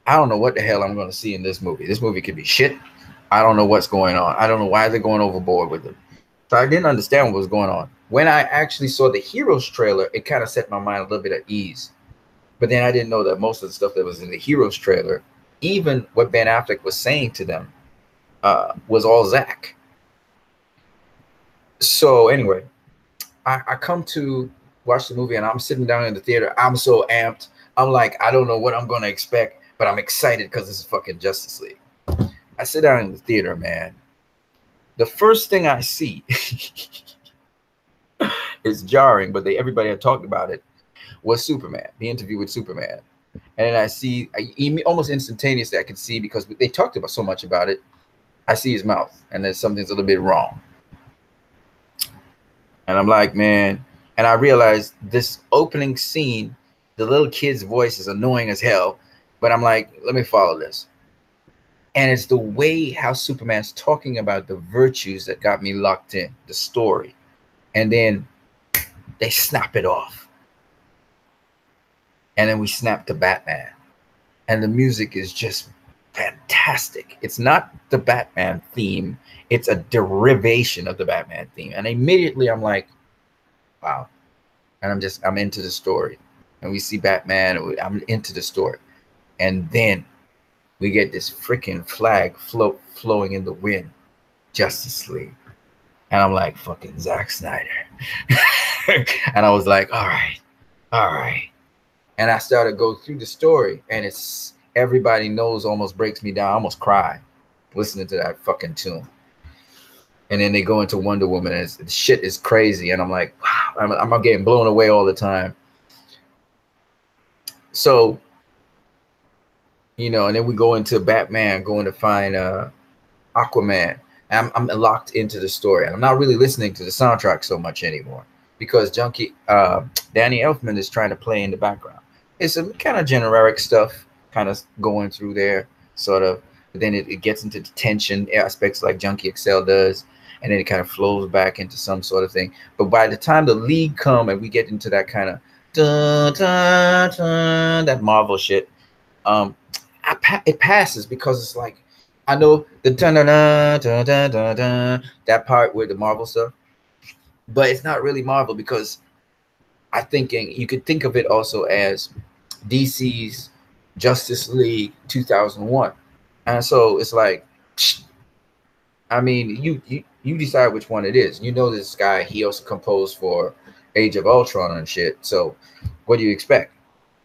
I don't know what the hell I'm going to see in this movie. This movie could be shit. I don't know what's going on. I don't know why they're going overboard with it. So I didn't understand what was going on. When I actually saw the Heroes trailer, it kind of set my mind a little bit at ease. But then I didn't know that most of the stuff that was in the Heroes trailer, even what Ben Affleck was saying to them, was all Zach. So anyway, I come to watch the movie, and I'm sitting down in the theater. I'm so amped. I'm like, I don't know what I'm going to expect, but I'm excited because this is fucking Justice League. I sit down in the theater, man. The first thing I see is jarring, but everybody had talked about it, was Superman, the interview with Superman. And then I see, almost instantaneously, I can see, because they talked about so much about it, I see his mouth, and there's something's a little bit wrong. And I'm like, man, and I realized this opening scene, the little kid's voice is annoying as hell, but I'm like, let me follow this. And it's the way how Superman's talking about the virtues that got me locked in, the story. And then they snap it off. And then we snap to Batman. And the music is just fantastic. It's not the Batman theme. It's a derivation of the Batman theme. And immediately I'm like, wow. And I'm into the story. And we see Batman. I'm into the story. And then we get this freaking flag flowing in the wind, Justice League. And I'm like, fucking Zack Snyder. And I was like, all right. And I started to go through the story, and it's Everybody Knows almost breaks me down. I almost cry listening to that fucking tune. and then they go into Wonder Woman, and the shit is crazy, and I'm like, wow, I'm getting blown away all the time. So, you know, and then we go into Batman going to find Aquaman. I'm locked into the story, and I'm not really listening to the soundtrack so much anymore because Danny Elfman is trying to play in the background. It's a kind of generic stuff, kind of going through there, sort of. But then it gets into the tension aspects like Junkie XL does, and then it kind of flows back into some sort of thing. But by the time the League come and we get into that kind of that Marvel shit, it passes because it's like, I know the that part with the Marvel stuff, but it's not really Marvel because you could think of it also as DC's Justice League 2001, and so it's like, I mean, you decide which one it is. You know, this guy, he also composed for Age of Ultron and shit. So what do you expect?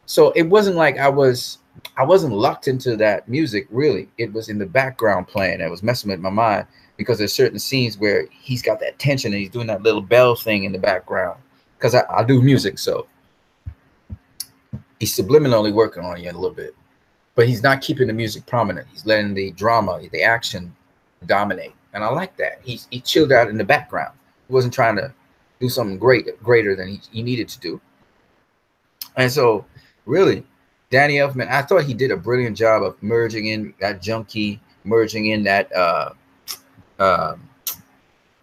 So it wasn't like I wasn't locked into that music, really. It was in the background playing. It was messing with my mind because there's certain scenes where he's got that tension and he's doing that little bell thing in the background. Because I do music, so he's subliminally working on you a little bit. But he's not keeping the music prominent. He's letting the drama, the action dominate. And I like that. He chilled out in the background. He wasn't trying to do something greater than he needed to do. And so, really, Danny Elfman, I thought he did a brilliant job of merging in that Junkie, merging in that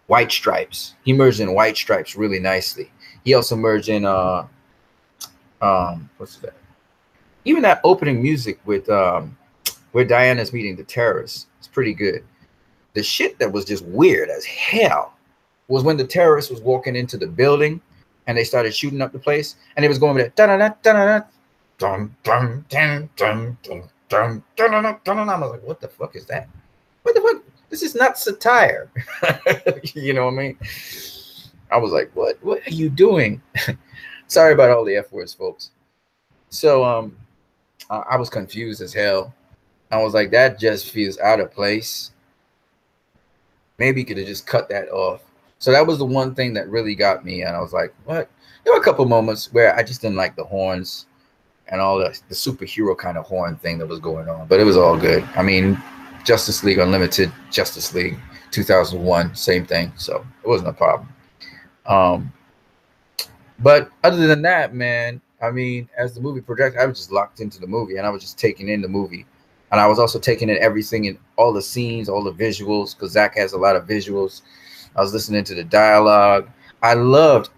White Stripes. He merged in White Stripes really nicely. He also merged in what's that? Even that opening music with where Diana's meeting the terrorists. It's pretty good. The shit that was just weird as hell was when the terrorists was walking into the building and they started shooting up the place, and it was going with that dun dun dun dun dun dun dun dun. I was like, what the fuck is that? What the fuck? This is not satire. You know what I mean? I was like, what are you doing? Sorry about all the F words, folks. So I was confused as hell. I was like, that just feels out of place. Maybe you could have just cut that off. So that was the one thing that really got me. And I was like, what? There were a couple moments where I just didn't like the horns and all the superhero kind of horn thing that was going on. But it was all good. I mean, Justice League Unlimited, Justice League 2001, same thing. So it wasn't a problem. But other than that, man, I mean, as the movie projected, I was just locked into the movie and I was just taking in the movie. And I was also taking in everything in all the scenes, all the visuals, because Zach has a lot of visuals. I was listening to the dialogue. I loved,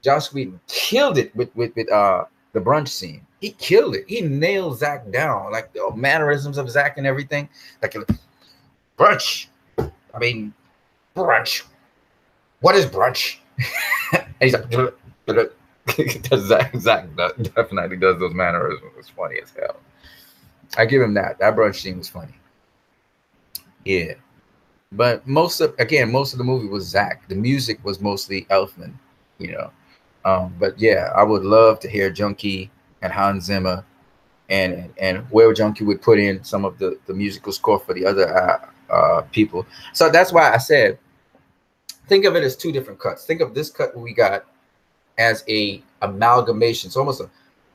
Joss Whedon killed it with the brunch scene. He killed it. He nailed Zach down, like the mannerisms of Zach and everything. Like, brunch. I mean, brunch. What is brunch? And he's like, Zach definitely does those mannerisms. It's funny as hell. I give him that. That brunch scene was funny. Yeah. But most of the movie was Zach. The music was mostly Elfman, you know. But yeah, I would love to hear Junkie and Hans Zimmer and where Junkie would put in some of the musical score for the other people. So that's why I said, think of it as two different cuts. Think of this cut we got as a amalgamation. So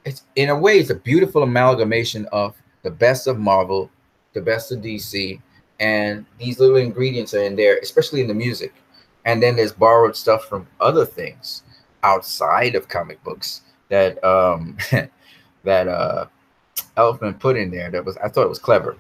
it's in a way, it's a beautiful amalgamation of the best of Marvel, the best of DC, and these little ingredients are in there, especially in the music. And then there's borrowed stuff from other things outside of comic books that that Elfman put in there. I thought it was clever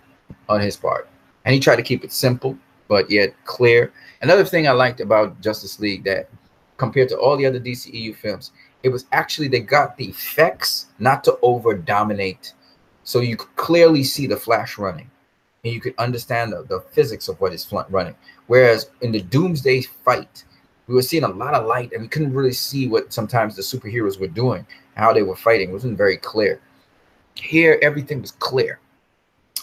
on his part, and he tried to keep it simple but yet clear. Another thing I liked about Justice League, that compared to all the other DCEU films, it was actually, they got the effects not to over dominate. So you could clearly see the Flash running, and you could understand the physics of what is running. Whereas in the Doomsday fight, we were seeing a lot of light, and we couldn't really see what sometimes the superheroes were doing, how they were fighting. It wasn't very clear. Here, everything was clear.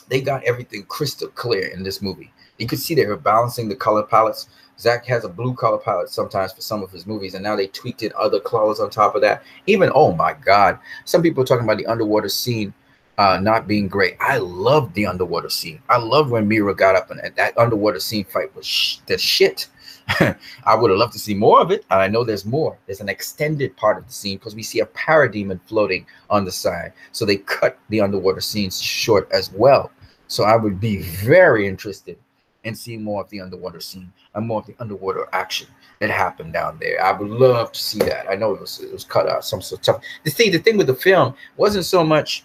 They got everything crystal clear in this movie. You could see they were balancing the color palettes. Zach has a blue color palette sometimes for some of his movies, and now they tweaked in other colors on top of that. Even, oh my God, some people are talking about the underwater scene not being great. I loved the underwater scene. I loved when Mira got up, and that underwater scene fight was the shit. I would have loved to see more of it. And I know there's more. There's an extended part of the scene because we see a parademon floating on the side. So they cut the underwater scenes short as well. So I would be very interested in seeing more of the underwater scene and more of the underwater action that happened down there. I would love to see that. I know it was cut out some sort of stuff. The thing with the film wasn't so much.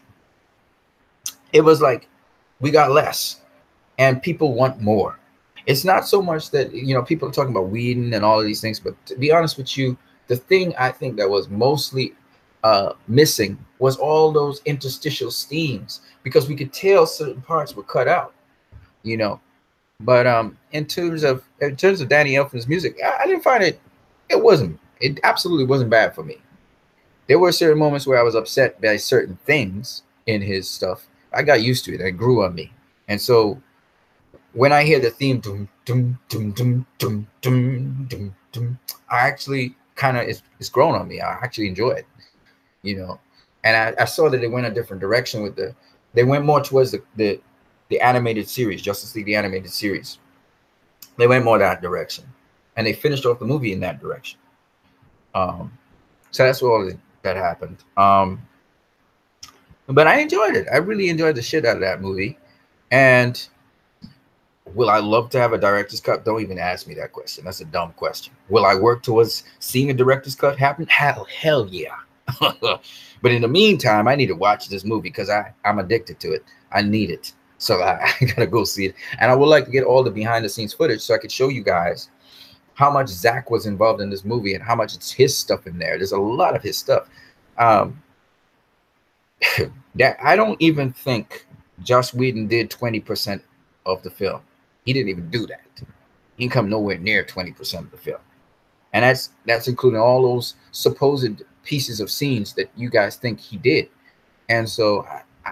It was like we got less, and people want more. It's not so much that, you know, people are talking about Whedon and all of these things, but to be honest with you, the thing I think that was mostly missing was all those interstitial scenes, because we could tell certain parts were cut out, you know. But in terms of Danny Elfman's music, I didn't find it. It absolutely wasn't bad for me. There were certain moments where I was upset by certain things in his stuff. I got used to it. It grew on me, and so when I hear the theme, dum, dum, dum, dum, dum, dum, dum, dum, I actually kind of, it's grown on me. I actually enjoy it, you know. And I saw that they went a different direction with they went more towards the animated series, Justice League, the animated series. They went more that direction, and they finished off the movie in that direction. So that's all that happened. But I enjoyed it. I really enjoyed the shit out of that movie. And will I love to have a director's cut? Don't even ask me that question. That's a dumb question. Will I work towards seeing a director's cut happen? Hell yeah. But in the meantime, I need to watch this movie because I'm addicted to it. I need it. So I gotta go see it. And I would like to get all the behind the scenes footage so I could show you guys how much Zach was involved in this movie and how much it's his stuff in there. There's a lot of his stuff. That I don't even think Joss Whedon did 20% of the film. He didn't even do that. He didn't come nowhere near 20% of the film. And that's including all those supposed pieces of scenes that you guys think he did. And so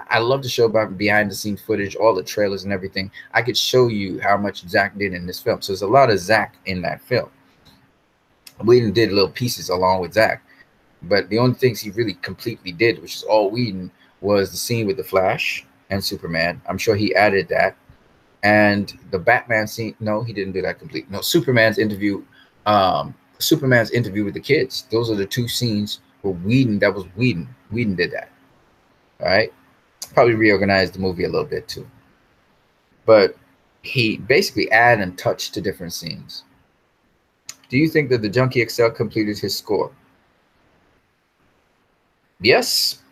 I love to show about behind the scenes footage, all the trailers and everything. I could show you how much Zach did in this film. So there's a lot of Zach in that film. Whedon did little pieces along with Zach. But the only things he really completely did, which is all Whedon, was the scene with the Flash and Superman. I'm sure he added that. And the Batman scene, no, he didn't do that completely. No, Superman's interview with the kids. Those are the two scenes where that was Whedon. Whedon did that. All right. Probably reorganized the movie a little bit too. But he basically added and touched to different scenes. Do you think that the Junkie XL completed his score? Yes.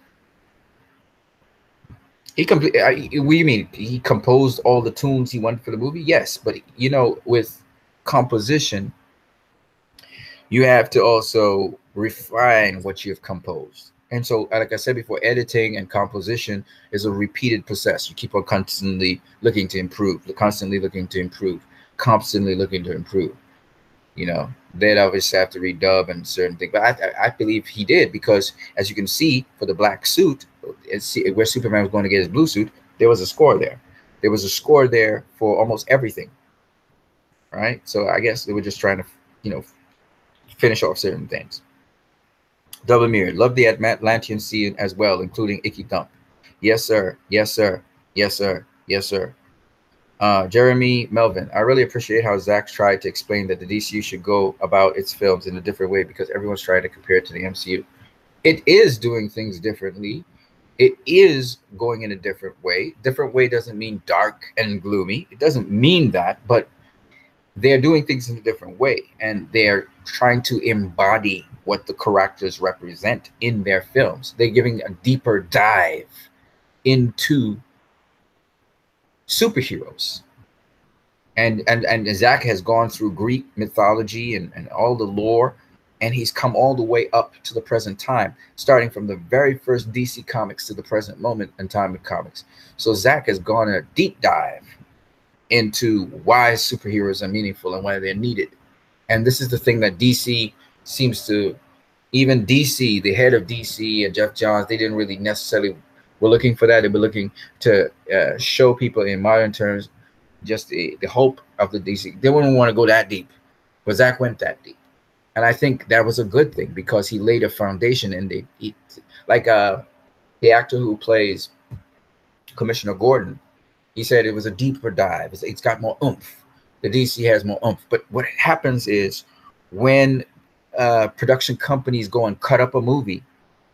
What do you mean? He composed all the tunes he wanted for the movie? Yes, but you know, with composition, you have to also refine what you've composed. And so, like I said before, editing and composition is a repeated process. You keep on constantly looking to improve, constantly looking to improve, constantly looking to improve. You know, they'd obviously have to redub and certain things, but I believe he did, because as you can see, for the black suit, where Superman was going to get his blue suit, there was a score there. There was a score there for almost everything, right? So I guess they were just trying to, you know, finish off certain things. Double Mirror, love the Atlantean scene as well, including Icky Thump. Yes, sir. Yes, sir. Yes, sir. Yes, sir. Jeremy Melvin, I really appreciate how Zach tried to explain that the DCU should go about its films in a different way, because everyone's trying to compare it to the MCU. It is doing things differently. It is going in a different way. Different way doesn't mean dark and gloomy. It doesn't mean that, but they're doing things in a different way, and they're trying to embody what the characters represent in their films. They're giving a deeper dive into superheroes. And Zach has gone through Greek mythology and all the lore, and he's come all the way up to the present time, starting from the very first DC comics to the present moment in time of comics. So Zach has gone a deep dive into why superheroes are meaningful and why they're needed. And this is the thing that DC seems to, even DC, the head of DC and Jeff Johns, they didn't really necessarily were looking for that. They were looking to show people in modern terms just the hope of the DC. They wouldn't want to go that deep, but Zach went that deep. And I think that was a good thing, because he laid a foundation, and like the actor who plays Commissioner Gordon, he said it was a deeper dive. It's got more oomph. The DC has more oomph. But what happens is when production companies go and cut up a movie,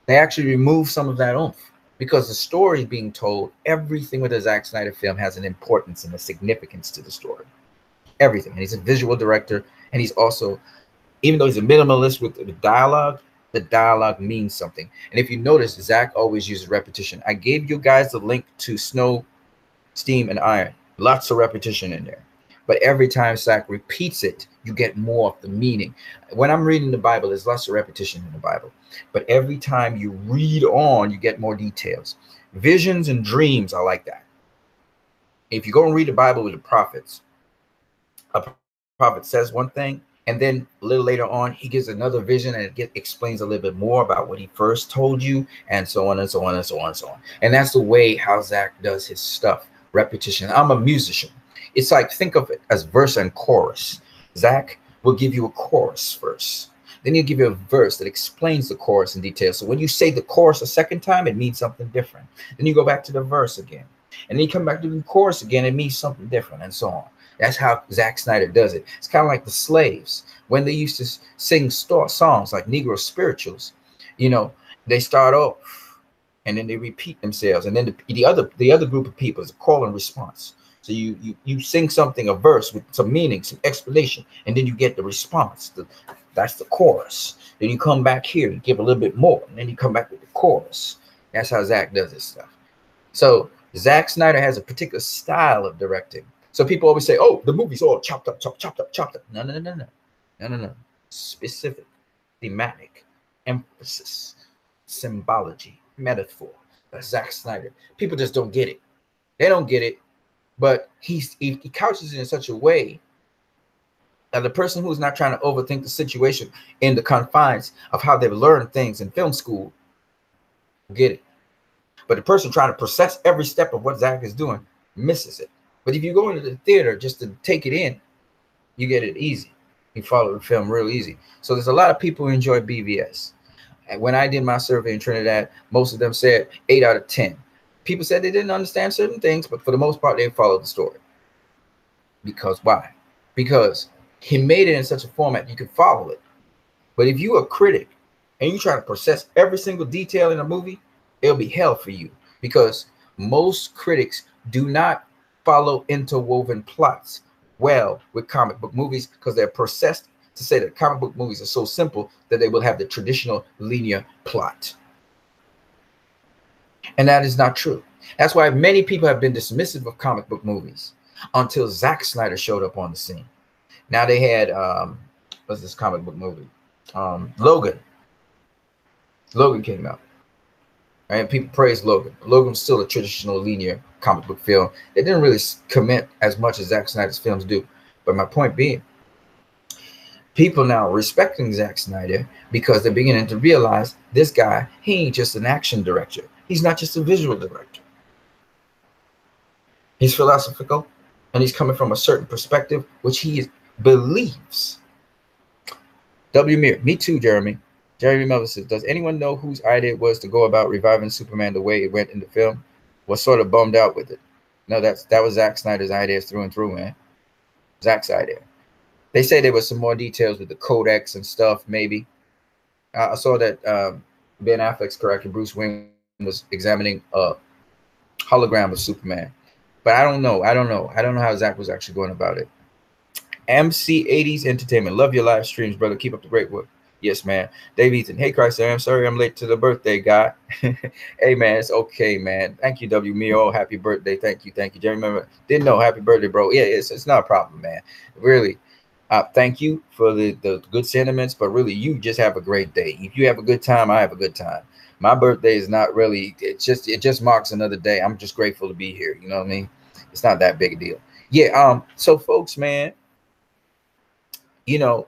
they actually remove some of that oomph because the story is being told. Everything with a Zack Snyder film has an importance and a significance to the story. Everything. And he's a visual director, and he's also, even though he's a minimalist with the dialogue means something. And if you notice, Zach always uses repetition. I gave you guys the link to Snow, Steam, and Iron. Lots of repetition in there. But every time Zach repeats it, you get more of the meaning. When I'm reading the Bible, there's lots of repetition in the Bible. But every time you read on, you get more details. Visions and dreams are like that. If you go and read the Bible with the prophets, a prophet says one thing, and then a little later on, he gives another vision, and it explains a little bit more about what he first told you, and so on and so on and so on and so on. And that's the way how Zach does his stuff. Repetition. I'm a musician. It's like, think of it as verse and chorus. Zach will give you a chorus first. Then he'll give you a verse that explains the chorus in detail. So when you say the chorus a second time, it means something different. Then you go back to the verse again. And then you come back to the chorus again, it means something different, and so on. That's how Zack Snyder does it. It's kind of like the slaves. When they used to sing songs like Negro spirituals, you know, they start off and then they repeat themselves. And then the other group of people is a call and response. So you sing something, a verse with some meaning, some explanation, and then you get the response. That's the chorus. Then you come back here, you give a little bit more, and then you come back with the chorus. That's how Zach does his stuff. So Zack Snyder has a particular style of directing. So people always say, "Oh, the movie's all chopped up, chopped up." No. Specific, thematic, emphasis, symbology, metaphor. That's Zack Snyder. People just don't get it. They don't get it, but he couches it in such a way that the person who's not trying to overthink the situation in the confines of how they've learned things in film school will get it. But the person trying to process every step of what Zach is doing misses it. But if you go into the theater just to take it in, you get it easy. You follow the film real easy. So there's a lot of people who enjoy BVS. And when I did my survey in Trinidad, most of them said 8 out of 10. People said they didn't understand certain things, but for the most part, they followed the story. Because why? Because he made it in such a format you could follow it. But if you're a critic and you try to process every single detail in a movie, it'll be hell for you. Because most critics do not follow interwoven plots well with comic book movies, because they're processed to say that comic book movies are so simple that they will have the traditional linear plot. And that is not true. That's why many people have been dismissive of comic book movies until Zack Snyder showed up on the scene. Now they had what's this comic book movie? Logan. Logan came out. Right? People praise Logan. Logan's still a traditional linear comic book film. They didn't really commit as much as Zack Snyder's films do. But my point being, people now respecting Zack Snyder because they're beginning to realize this guy, he ain't just an action director. He's not just a visual director. He's philosophical, and he's coming from a certain perspective, which he believes. W. Mir, me too, Jeremy. Jeremy Melvin says, does anyone know whose idea it was to go about reviving Superman the way it went in the film? Was sort of bummed out with it. No, that was Zack Snyder's idea through and through, man. Zack's idea. They say there was some more details with the codex and stuff, maybe. I saw that Ben Affleck's character, Bruce Wayne, was examining a hologram of Superman. But I don't know. I don't know how Zack was actually going about it. MC80s Entertainment. Love your live streams, brother. Keep up the great work. Yes, man. Dave Ethan. Hey, Christ, I'm sorry I'm late to the birthday, guy. Hey, man, it's okay, man. Thank you, W. Mio. Happy birthday. Thank you. Thank you. Jerry, remember, didn't know. Happy birthday, bro. Yeah, it's not a problem, man. Really. Thank you for the good sentiments, but really, you just have a great day. If you have a good time, I have a good time. My birthday is not really, it just marks another day. I'm just grateful to be here. You know what I mean? It's not that big a deal. Yeah. So folks, man, you know,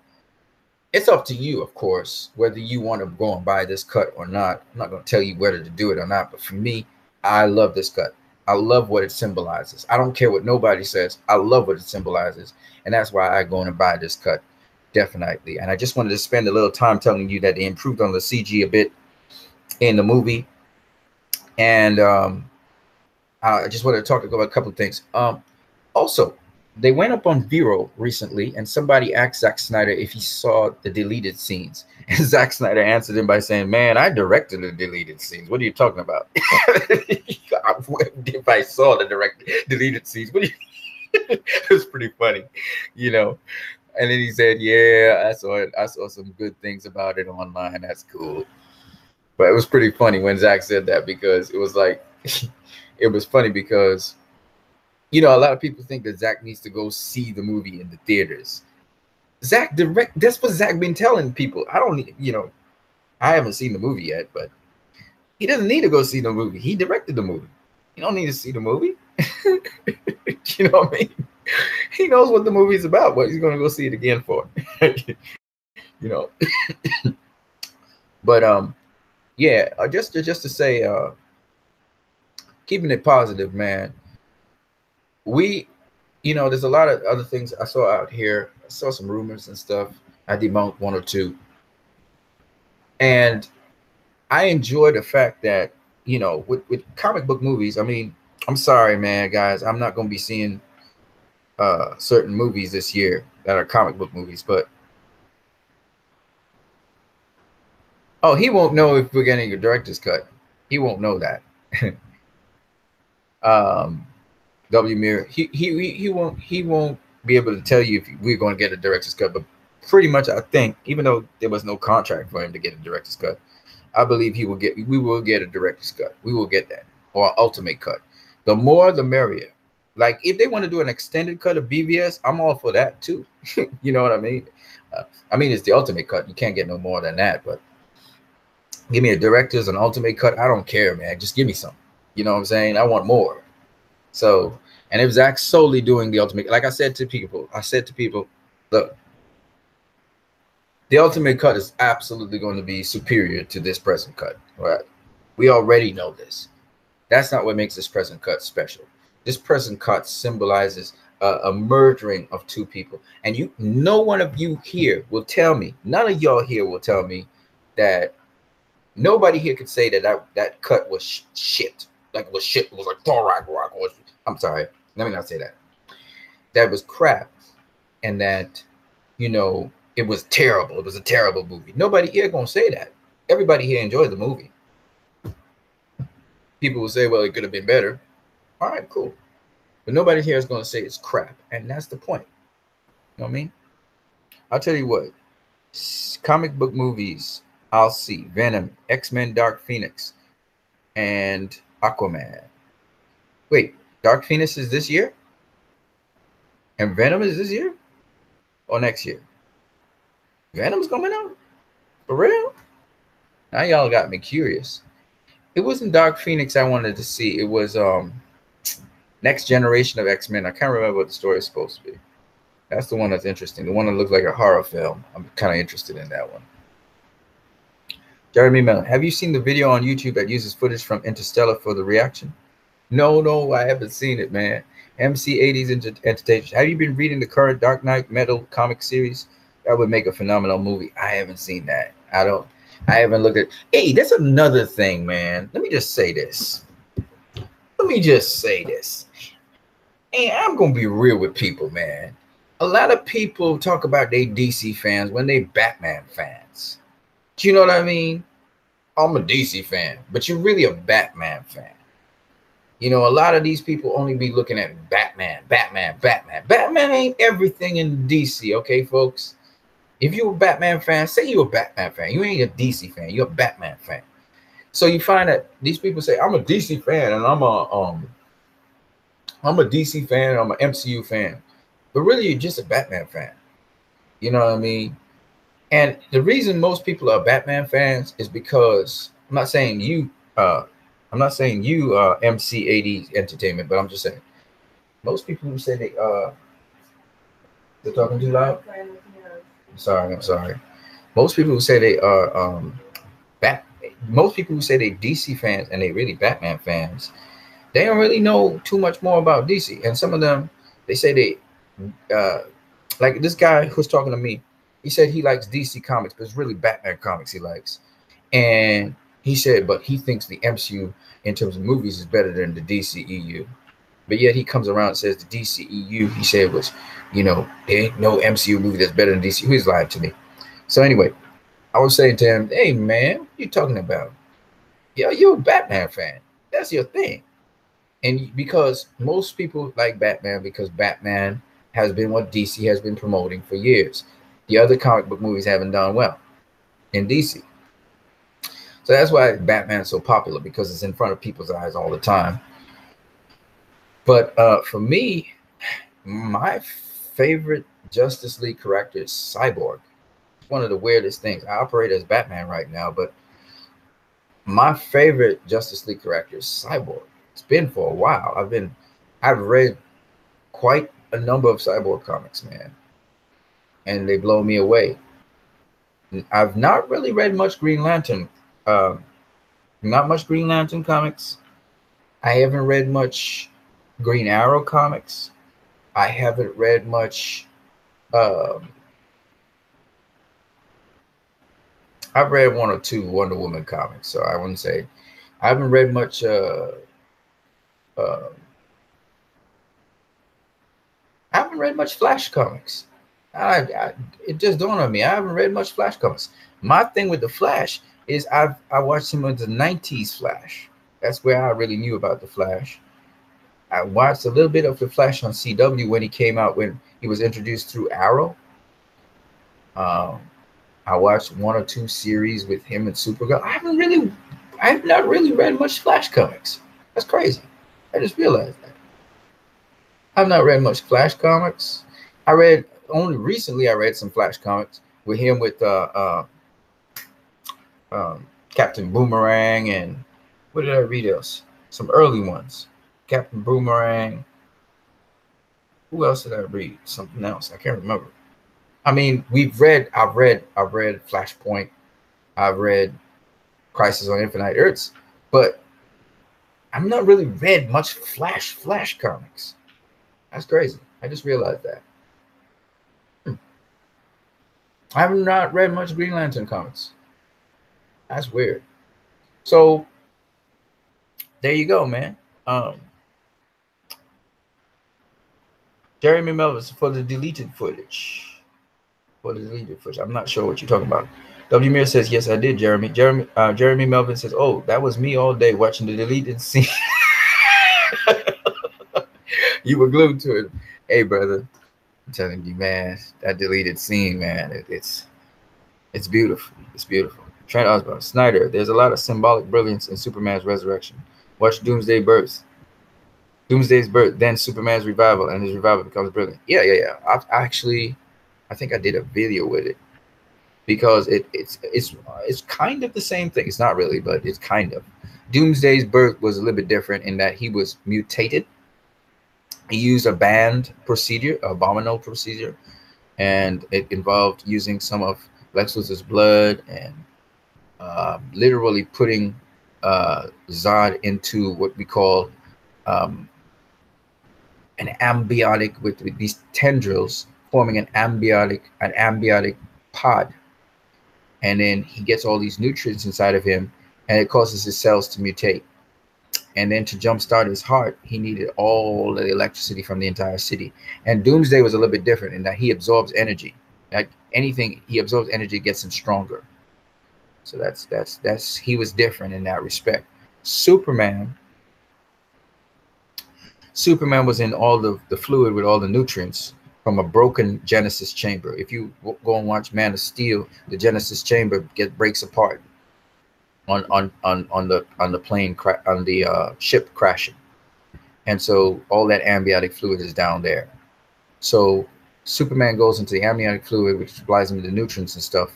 it's up to you, of course, whether you want to go and buy this cut or not. I'm not going to tell you whether to do it or not, but for me, I love this cut. I love what it symbolizes. I don't care what nobody says. I love what it symbolizes. And that's why I go and buy this cut. Definitely. And I just wanted to spend a little time telling you that they improved on the CG a bit in the movie. And I just wanted to talk about a couple of things. Also, they went up on Vero recently, and somebody asked Zack Snyder if he saw the deleted scenes, and Zack Snyder answered him by saying, "Man, I directed the deleted scenes. What are you talking about? If I saw the deleted scenes, what do you?" It was pretty funny, you know. And then he said, "Yeah, I saw it. I saw some good things about it online. That's cool." But it was pretty funny when Zack said that, because it was like, it was funny because, you know, a lot of people think that Zack needs to go see the movie in the theaters. Zack direct. That's what Zack been telling people. I don't need, you know, I haven't seen the movie yet, but he doesn't need to go see the movie. He directed the movie. You don't need to see the movie. You know what I mean? He knows what the movie's about. What he's going to go see it again for. You know. But yeah, just to say, keeping it positive, man. We, you know, there's a lot of other things I saw out here. I saw some rumors and stuff. I debunked one or two, and I enjoy the fact that, you know, with comic book movies. I mean, I'm sorry, man, guys. I'm not going to be seeing certain movies this year that are comic book movies, but oh, he won't know if we're getting a director's cut. He won't know that. W. Mirror, he won't be able to tell you if we're going to get a director's cut. But pretty much, I think, even though there was no contract for him to get a director's cut, I believe we will get a director's cut. We will get that, or ultimate cut. The more, the merrier. Like, if they want to do an extended cut of BVS, I'm all for that too. You know what I mean? I mean, it's the ultimate cut. You can't get no more than that. But give me a director's and ultimate cut. I don't care, man. Just give me some. You know what I'm saying? I want more. So, and if Zack's solely doing the ultimate, like I said to people, look, the ultimate cut is absolutely going to be superior to this present cut. Right? We already know this. That's not what makes this present cut special. This present cut symbolizes a murdering of two people. And no one of you here will tell me, none of y'all here will tell me that nobody here could say that cut was shit. Like, it was shit. It was like Thor Ragnarok. I'm sorry. Let me not say that. That was crap. And that, you know, it was terrible. It was a terrible movie. Nobody here gonna say that. Everybody here enjoyed the movie. People will say, well, it could have been better. All right, cool. But nobody here is going to say it's crap. And that's the point. You know what I mean? I'll tell you what. Comic book movies, I'll see Venom, X-Men Dark Phoenix, and Aquaman. Wait, Dark Phoenix is this year? And Venom is this year? Or next year? Venom's coming out? For real? Now y'all got me curious. It wasn't Dark Phoenix I wanted to see. It was Next Generation of X-Men. I can't remember what the story is supposed to be. That's the one that's interesting. The one that looks like a horror film. I'm kind of interested in that one. Jeremy Mellon, have you seen the video on YouTube that uses footage from Interstellar for the reaction? No, I haven't seen it, man. MC80's Entertainment. Have you been reading the current Dark Knight Metal comic series? That would make a phenomenal movie. I haven't seen that. I haven't looked at. Hey, that's another thing, man. Let me just say this. Hey, I'm gonna be real with people, man. A lot of people talk about they DC fans when they Batman fans. Do you know what I mean? I'm a DC fan, but you're really a Batman fan. You know, a lot of these people only be looking at Batman. Batman ain't everything in DC, okay, folks? If you're a Batman fan, say you're a Batman fan. You ain't a DC fan. You're a Batman fan. So you find that these people say, I'm a DC fan and I'm a DC fan, I'm an MCU fan. But really, you're just a Batman fan. You know what I mean? And the reason most people are Batman fans is because I'm not saying you MC80 Entertainment, but I'm just saying most people who say they're talking too loud. I'm sorry. Most people who say they are most people who say they DC fans and they really Batman fans, they don't really know too much more about DC. And some of them, they say they like this guy who's talking to me. He said he likes DC comics, but it's really Batman comics he likes. And he said, but he thinks the MCU in terms of movies is better than the DCEU. But yet he comes around and says the DCEU, he said, was, there ain't no MCU movie that's better than DCU. He's lying to me. So anyway, I was saying to him, hey man, what you talking about? Yeah, you're a Batman fan. That's your thing. And because most people like Batman because Batman has been what DC has been promoting for years. The other comic book movies haven't done well in DC. So that's why Batman's so popular, because it's in front of people's eyes all the time. But for me, my favorite Justice League character is Cyborg. It's one of the weirdest things. I operate as Batman right now, but my favorite Justice League character is Cyborg. It's been for a while. I've read quite a number of Cyborg comics, man, and they blow me away. I've not really read much Green Lantern, not much Green Lantern comics. I haven't read much Green Arrow comics. I haven't read much. I've read one or two Wonder Woman comics, so I wouldn't say I haven't read much. I haven't read much Flash comics. It just dawned on me. I haven't read much Flash comics. My thing with the Flash is I watched him with the 90s Flash. That's where I really knew about the Flash. I watched a little bit of the Flash on CW when he came out, when he was introduced through Arrow. I watched one or two series with him and Supergirl. I have not really read much Flash comics. That's crazy. I just realized that. I've not read much Flash comics. Only recently I read some Flash comics with him with Captain Boomerang, and what did I read else? Some early ones. Captain Boomerang. Who else did I read? Something else. I can't remember. I mean, I've read Flashpoint. I've read Crisis on Infinite Earths, but I've not really read much Flash comics. That's crazy. I just realized that. I have not read much Green Lantern comics. That's weird. So there you go, man. Jeremy Melvin for the deleted footage. I'm not sure what you're talking about. W. Mir says, yes, I did, Jeremy. Jeremy Melvin says, oh, that was me all day watching the deleted scene. You were glued to it. Hey, brother, I'm telling you, man, that deleted scene, man, it's beautiful. It's beautiful. Trent Osborne, Snyder, there's a lot of symbolic brilliance in Superman's resurrection. Watch Doomsday's birth, then Superman's revival, and his revival becomes brilliant. Yeah. I think I did a video with it, because it's kind of the same thing. It's not really, but it's kind of. Doomsday's birth was a little bit different in that he was mutated. He used a banned procedure, abominable procedure, and it involved using some of Lex Luthor's blood and literally putting Zod into what we call an ambiotic, with these tendrils forming an ambiotic pod, and then he gets all these nutrients inside of him, and it causes his cells to mutate. And then to jumpstart his heart, he needed all the electricity from the entire city. And Doomsday was a little bit different in that he absorbs energy. Like anything, he absorbs energy, gets him stronger. So that's he was different in that respect. Superman was in all the fluid with all the nutrients from a broken Genesis chamber. If you go and watch Man of Steel, the Genesis chamber breaks apart on the plane on the ship crashing, and so all that amniotic fluid is down there. So Superman goes into the amniotic fluid, which supplies him with the nutrients and stuff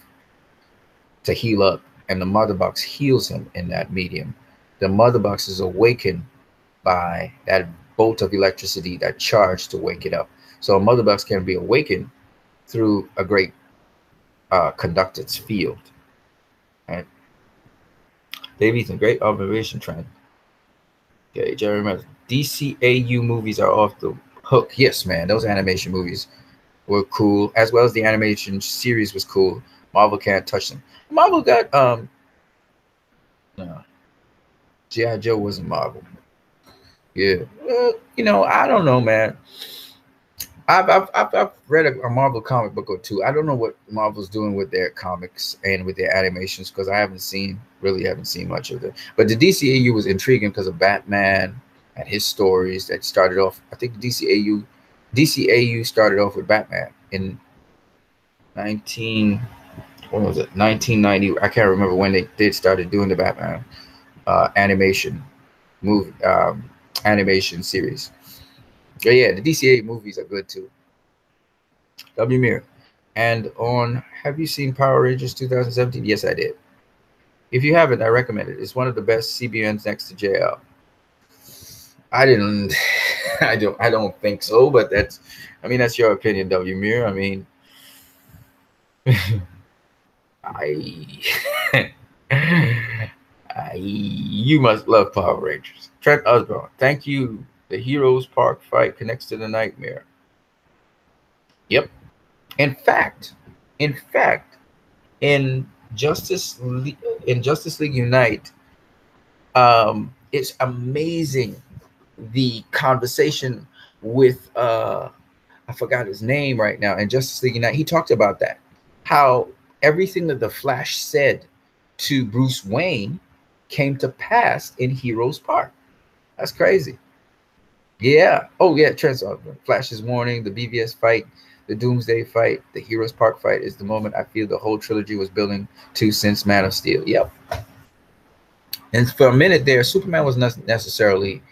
to heal up, and the mother box heals him in that medium. The mother box is awakened by that bolt of electricity, that charge to wake it up. So a mother box can be awakened through a great conductance field. Right? Dave Ethan, great observation, Trent. Okay, Jeremy, DCAU movies are off the hook. Yes, man, those animation movies were cool, as well as the animation series was cool. Marvel can't touch them. Marvel got no. G.I. Joe wasn't Marvel. Yeah. You know, I don't know, man. I've read a Marvel comic book or two. I don't know what Marvel's doing with their comics and with their animations because I haven't seen much of it. But the DCAU was intriguing because of Batman and his stories that started off. I think the DCAU started off with Batman in 19 what was it 1990. I can't remember when they did started doing the Batman animation movie animation series. But yeah, the DCA movies are good too. W Mir. And on, have you seen Power Rangers 2017? Yes, I did. If you haven't, I recommend it. It's one of the best CBNs next to JL. I didn't, I don't think so, but I mean, that's your opinion, W Mir. I mean, I, you must love Power Rangers. Trent Osborne, thank you. The Heroes Park fight connects to the nightmare. Yep. In fact, in fact, in Justice League Unite, it's amazing the conversation with I forgot his name right now. In Justice League Unite, he talked about that, how everything that the Flash said to Bruce Wayne came to pass in Heroes Park. That's crazy. Yeah. Oh yeah, Flash's warning, the BVS fight, the Doomsday fight, the Heroes Park fight is the moment I feel the whole trilogy was building to since Man of Steel. Yep. And for a minute there, Superman was not necessarily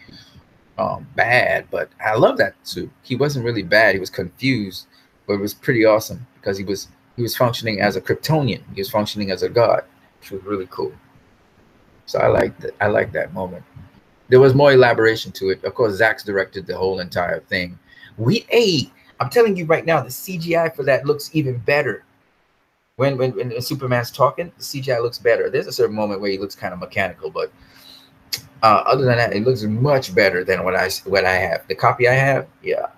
bad, but I love that suit. He wasn't really bad. He was confused, but it was pretty awesome because he was functioning as a Kryptonian. He was functioning as a god, which was really cool. So I like that moment. There was more elaboration to it. Of course, Zach's directed the whole entire thing. I'm telling you right now, the CGI for that looks even better. When Superman's talking, the CGI looks better. There's a certain moment where he looks kind of mechanical, but other than that, it looks much better than what I have. The copy I have, yeah.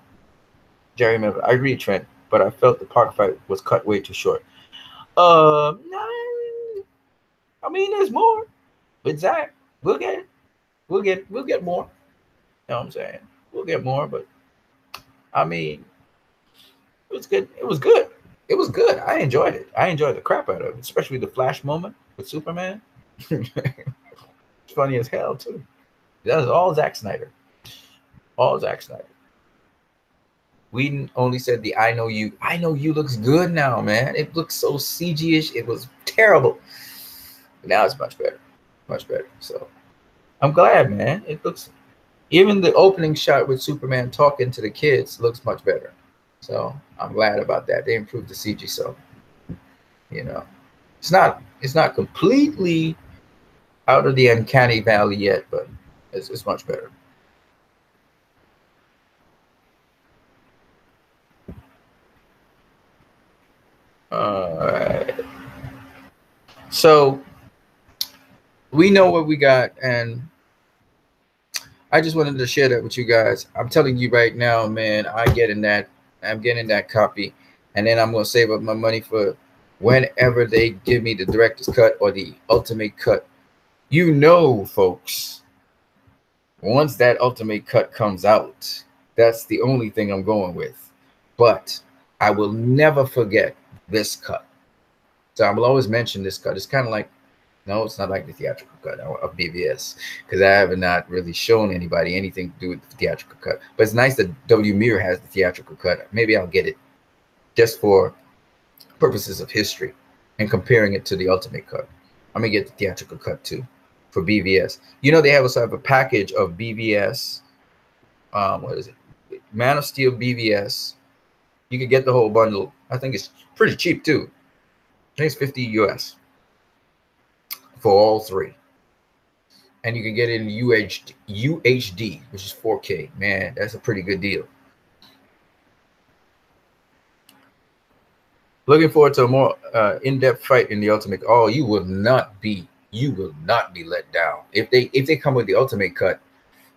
Jerry Miller, I agree, Trent, but I felt the park fight was cut way too short. No, I mean, there's more. But Zach, we'll get it. We'll get more. You know what I'm saying? We'll get more, but I mean, it was good. It was good. It was good. I enjoyed it. I enjoyed the crap out of it, especially the Flash moment with Superman. It's funny as hell too. That was all Zack Snyder. All Zack Snyder. Whedon only said the I Know You. I Know You looks good now, man. It looks so CG-ish. It was terrible. But now it's much better. Much better. So I'm glad, man. It looks, even the opening shot with Superman talking to the kids looks much better. So I'm glad about that. They improved the CG, so you know, it's not completely out of the uncanny valley yet, but it's much better. All right. So we know what we got, and I just wanted to share that with you guys. I'm telling you right now, man, I'm getting that copy, and then I'm gonna save up my money for whenever they give me the director's cut or the ultimate cut. You know, folks, once that ultimate cut comes out, that's the only thing I'm going with. But I will never forget this cut. So I will always mention this cut. It's kind of like, no, it's not like the theatrical cut of BVS, because I have not really shown anybody anything to do with the theatrical cut. But it's nice that W. Mir has the theatrical cut. Maybe I'll get it just for purposes of history and comparing it to the ultimate cut. I'm going to get the theatrical cut too for BVS. You know, they also have a package of BVS. What is it? Man of Steel BVS. You can get the whole bundle. I think it's pretty cheap too. I think it's 50 US for all three. And you can get it in UHD, which is 4K. Man, that's a pretty good deal. Looking forward to a more in-depth fight in the ultimate. Oh, you will not be let down if they come with the ultimate cut.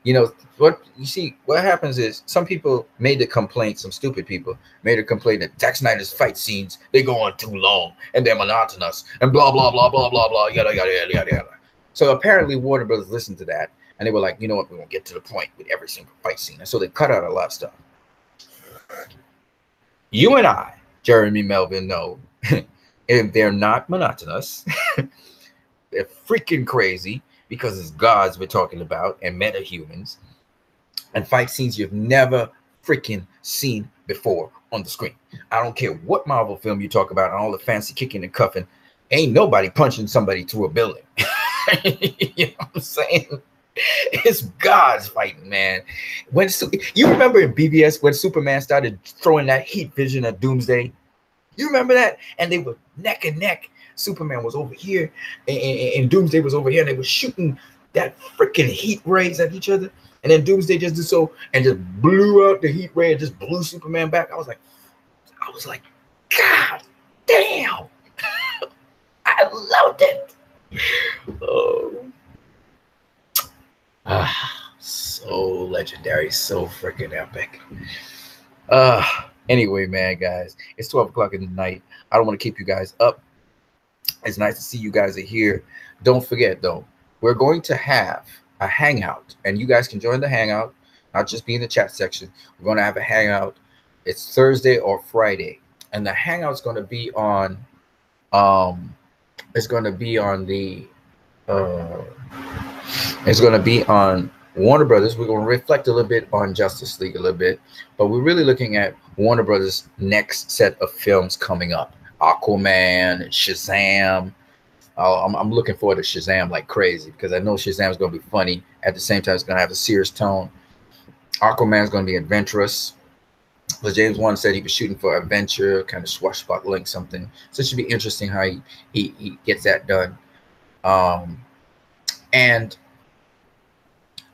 You know what you see. What happens is some people made the complaint. Some stupid people made a complaint that Zack Snyder's fight scenes, they go on too long and they're monotonous and blah blah blah blah blah blah yada yada yada yada yada. So apparently Warner Brothers listened to that, and they were like, you know what, we're gonna get to the point with every single fight scene. And so they cut out a lot of stuff. You and I, Jeremy Melvin, know if they're not monotonous, they're freaking crazy because it's gods we're talking about and metahumans and fight scenes you've never freaking seen before on the screen. I don't care what Marvel film you talk about and all the fancy kicking and cuffing. Ain't nobody punching somebody through a building. You know what I'm saying? It's gods fighting, man. When you remember in BVS when Superman started throwing that heat vision at Doomsday? You remember that? And they were neck and neck. Superman was over here, and Doomsday was over here, and they were shooting that freaking heat rays at each other. And then Doomsday just did so and just blew out the heat ray and just blew Superman back. I was like, God damn. I loved it. Oh. So legendary, so freaking epic. Anyway, man, guys, it's 12 o'clock in the night. I don't want to keep you guys up. It's nice to see you guys are here. Don't forget, though, we're going to have a hangout, and you guys can join the hangout, not just be in the chat section. We're going to have a hangout. It's Thursday or Friday, and the hangout's going to be on it's going to be on the it's going to be on Warner Brothers. We're going to reflect a little bit on Justice League a little bit, but we're really looking at Warner Brothers' next set of films coming up. Aquaman, Shazam. I'm looking forward to Shazam like crazy because I know Shazam is going to be funny. At the same time, it's going to have a serious tone. Aquaman is going to be adventurous. But James Wan said he was shooting for adventure, kind of swashbuckling something. So it should be interesting how he gets that done. And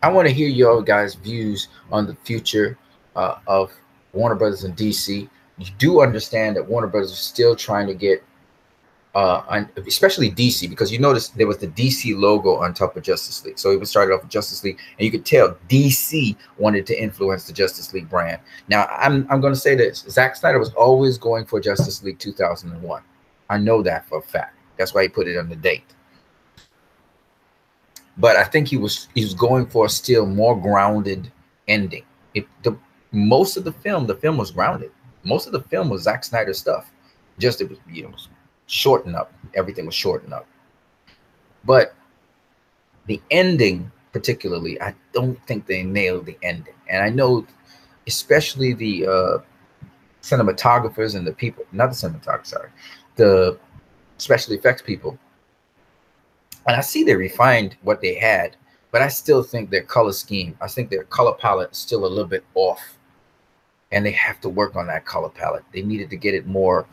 I want to hear your guys' views on the future of Warner Brothers and DC. You do understand that Warner Brothers is still trying to get, especially DC, because you notice there was the DC logo on top of Justice League. So it was started off with Justice League, and you could tell DC wanted to influence the Justice League brand. Now, I'm going to say this. Zack Snyder was always going for Justice League 2001. I know that for a fact. That's why he put it on the date. But I think he was going for a still more grounded ending. Most of the film was grounded. Most of the film was Zack Snyder stuff. Just it was shortened up. Everything was shortened up. But the ending, particularly, I don't think they nailed the ending. And I know, especially the cinematographers and the people, not the cinematographers, sorry, the special effects people. And I see they refined what they had, but I still think their color scheme, I think their color palette is still a little bit off. And they have to work on that color palette. They needed to get it more.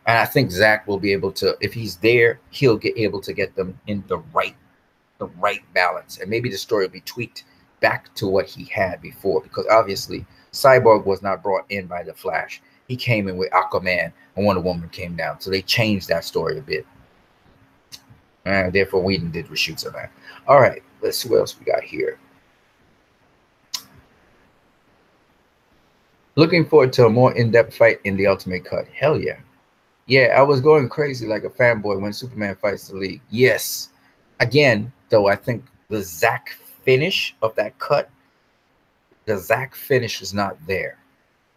And I think Zach will be able to, if he's there, he'll get able to get them in the right balance. And maybe the story will be tweaked back to what he had before, because obviously Cyborg was not brought in by the Flash. He came in with Aquaman and Wonder Woman came down. So they changed that story a bit. And therefore Whedon did reshoots of that. All right, let's see what else we got here. Looking forward to a more in-depth fight in the Ultimate Cut. Hell yeah. Yeah, I was going crazy like a fanboy when Superman fights the League. Yes. Again, though, I think the Zack finish of that cut, the Zack finish is not there.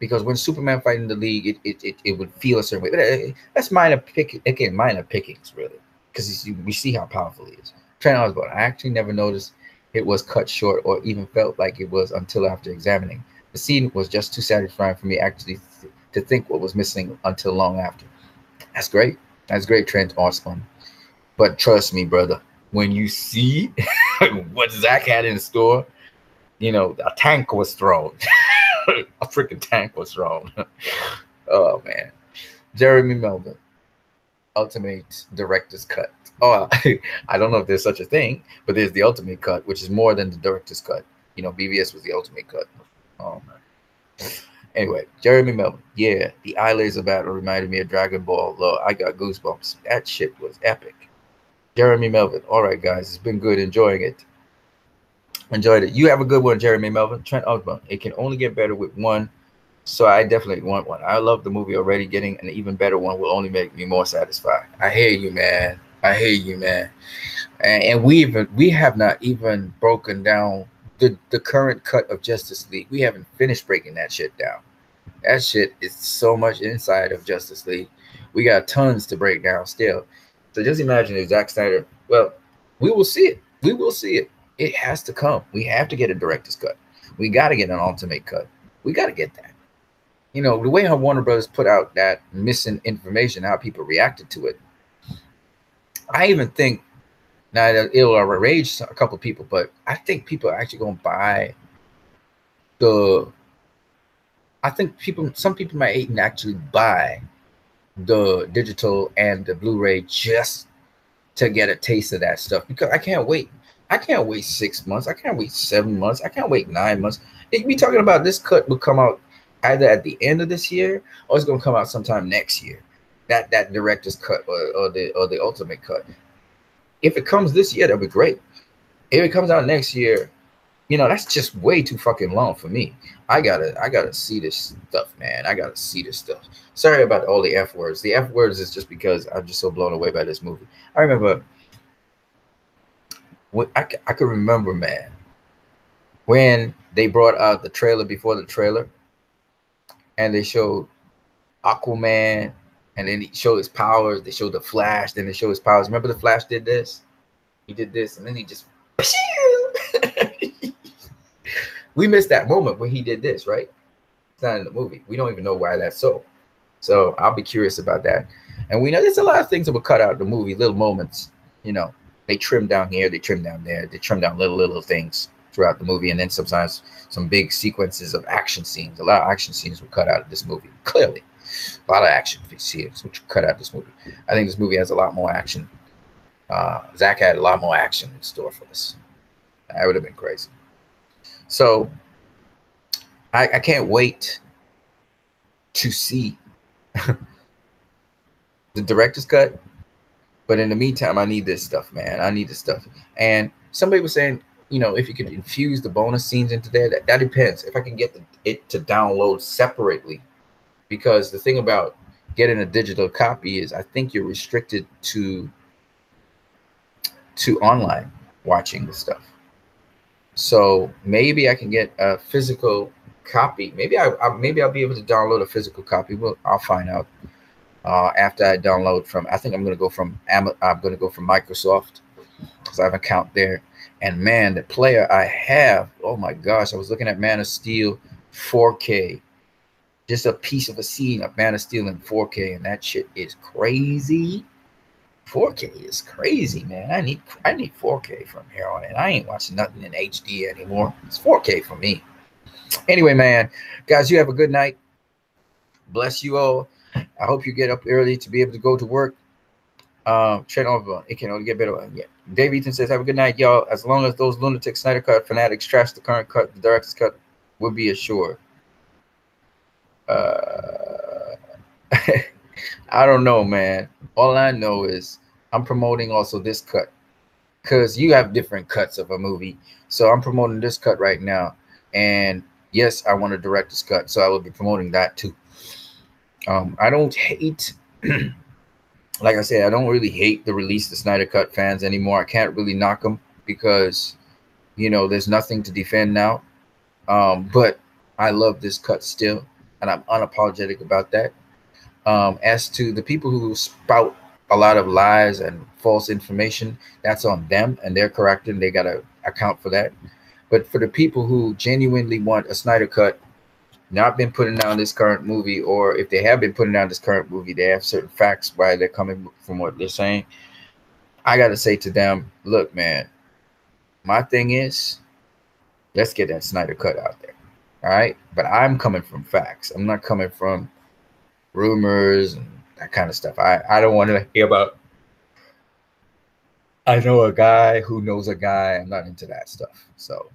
Because when Superman fighting the League, it would feel a certain way. But that's minor pickings, really. Because we see how powerful he is. Trent Osborne, I actually never noticed it was cut short or even felt like it was until after examining. The scene was just too satisfying for me actually to think what was missing until long after. That's great. That's great, Trent Osborne. But trust me, brother, when you see what Zack had in store, you know, a tank was thrown. A freaking tank was thrown. Oh, man. Jeremy Melvin, Ultimate Director's Cut. Oh, I don't know if there's such a thing, but there's the Ultimate Cut, which is more than the Director's Cut. You know, BVS was the Ultimate Cut. Oh, man. Anyway, Jeremy Melvin. Yeah, the eye laser battle reminded me of Dragon Ball. I got goosebumps. That shit was epic. Jeremy Melvin. All right, guys. It's been good. Enjoying it. Enjoyed it. You have a good one, Jeremy Melvin. Trent Osborne. It can only get better with one. So I definitely want one. I love the movie already. Getting an even better one will only make me more satisfied. I hear you, man. I hear you, man. And we have not even broken down the current cut of Justice League. We haven't finished breaking that shit down. That shit is so much inside of Justice League. We got tons to break down still. So just imagine if Zack Snyder. Well, we will see it. We will see it. It has to come. We have to get a director's cut. We got to get an ultimate cut. We got to get that. You know, the way how Warner Brothers put out that missing information, how people reacted to it. I even think now it'll enrage a couple of people, but I think people are actually going to buy the. I think some people might even actually buy the digital and the Blu-ray just to get a taste of that stuff, because I can't wait. I can't wait 6 months. I can't wait 7 months. I can't wait 9 months. If we talking about this cut will come out either at the end of this year or it's going to come out sometime next year. That director's cut or the ultimate cut. If it comes this year, that'd be great. If it comes out next year, you know, that's just way too fucking long for me. I gotta see this stuff, man. I gotta see this stuff. Sorry about all the F words. The F words is just because I'm just so blown away by this movie. I remember when I could remember, man, when they brought out the trailer before the trailer, and they showed Aquaman, and then he showed his powers. They showed the Flash, then they showed his powers. Remember the Flash did this? He did this, and then he just. We missed that moment when he did this, right? It's not in the movie. We don't even know why that's so. So I'll be curious about that. And we know there's a lot of things that were cut out of the movie, little moments. You know, they trim down here, they trim down there, they trim down little things throughout the movie, and then sometimes some big sequences of action scenes. A lot of action scenes were cut out of this movie. Clearly, a lot of action scenes which cut out of this movie. I think this movie has a lot more action. Zach had a lot more action in store for this. That would have been crazy. So I can't wait to see the director's cut. But in the meantime, I need this stuff, man. I need this stuff. And somebody was saying, you know, if you could infuse the bonus scenes into there, that depends. If I can get it to download separately. Because the thing about getting a digital copy is I think you're restricted to online watching the stuff. So maybe I can get a physical copy. Maybe I'll be able to download a physical copy. Well, I'll find out after I download from. I think I'm going to go from Microsoft because I have an account there. And man, the player I have. Oh my gosh! I was looking at Man of Steel 4K. Just a piece of a scene of Man of Steel in 4K, and that shit is crazy. 4K is crazy, man. I need 4K from here on in. I ain't watching nothing in HD anymore. It's 4K for me. Anyway, man, guys, you have a good night. Bless you all. I hope you get up early to be able to go to work. Trent over. It can only get better. Yeah. Dave Ethan says, have a good night, y'all. As long as those lunatic Snyder Cut fanatics trash the current cut, the director's cut will be assured. I don't know, man. All I know is I'm promoting also this cut because you have different cuts of a movie. So I'm promoting this cut right now. And yes, I want a director's cut. So I will be promoting that too. I don't hate, like I said, I don't really hate the release of the Snyder Cut fans anymore. I can't really knock them because, you know, there's nothing to defend now. But I love this cut still. And I'm unapologetic about that. As to the people who spout a lot of lies and false information, that's on them and they're correcting. They got to account for that. But for the people who genuinely want a Snyder Cut, not been putting down this current movie, or if they have been putting down this current movie, they have certain facts why they're coming from what they're saying. I got to say to them, look, man, my thing is, let's get that Snyder Cut out there. All right. But I'm coming from facts. I'm not coming from rumors and that kind of stuff. I don't want to hear about, I know a guy who knows a guy. I'm not into that stuff. So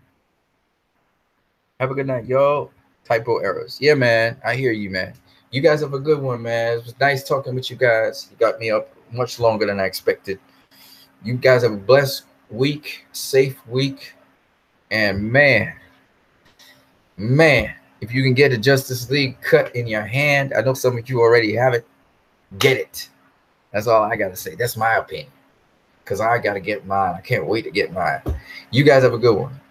have a good night, yo. Typo errors. Yeah, man. I hear you, man. You guys have a good one, man. It was nice talking with you guys. You got me up much longer than I expected. You guys have a blessed week, safe week. And man, if you can get a Justice League cut in your hand, I know some of you already have it. Get it. That's all I got to say. That's my opinion. because I got to get mine. I can't wait to get mine. You guys have a good one.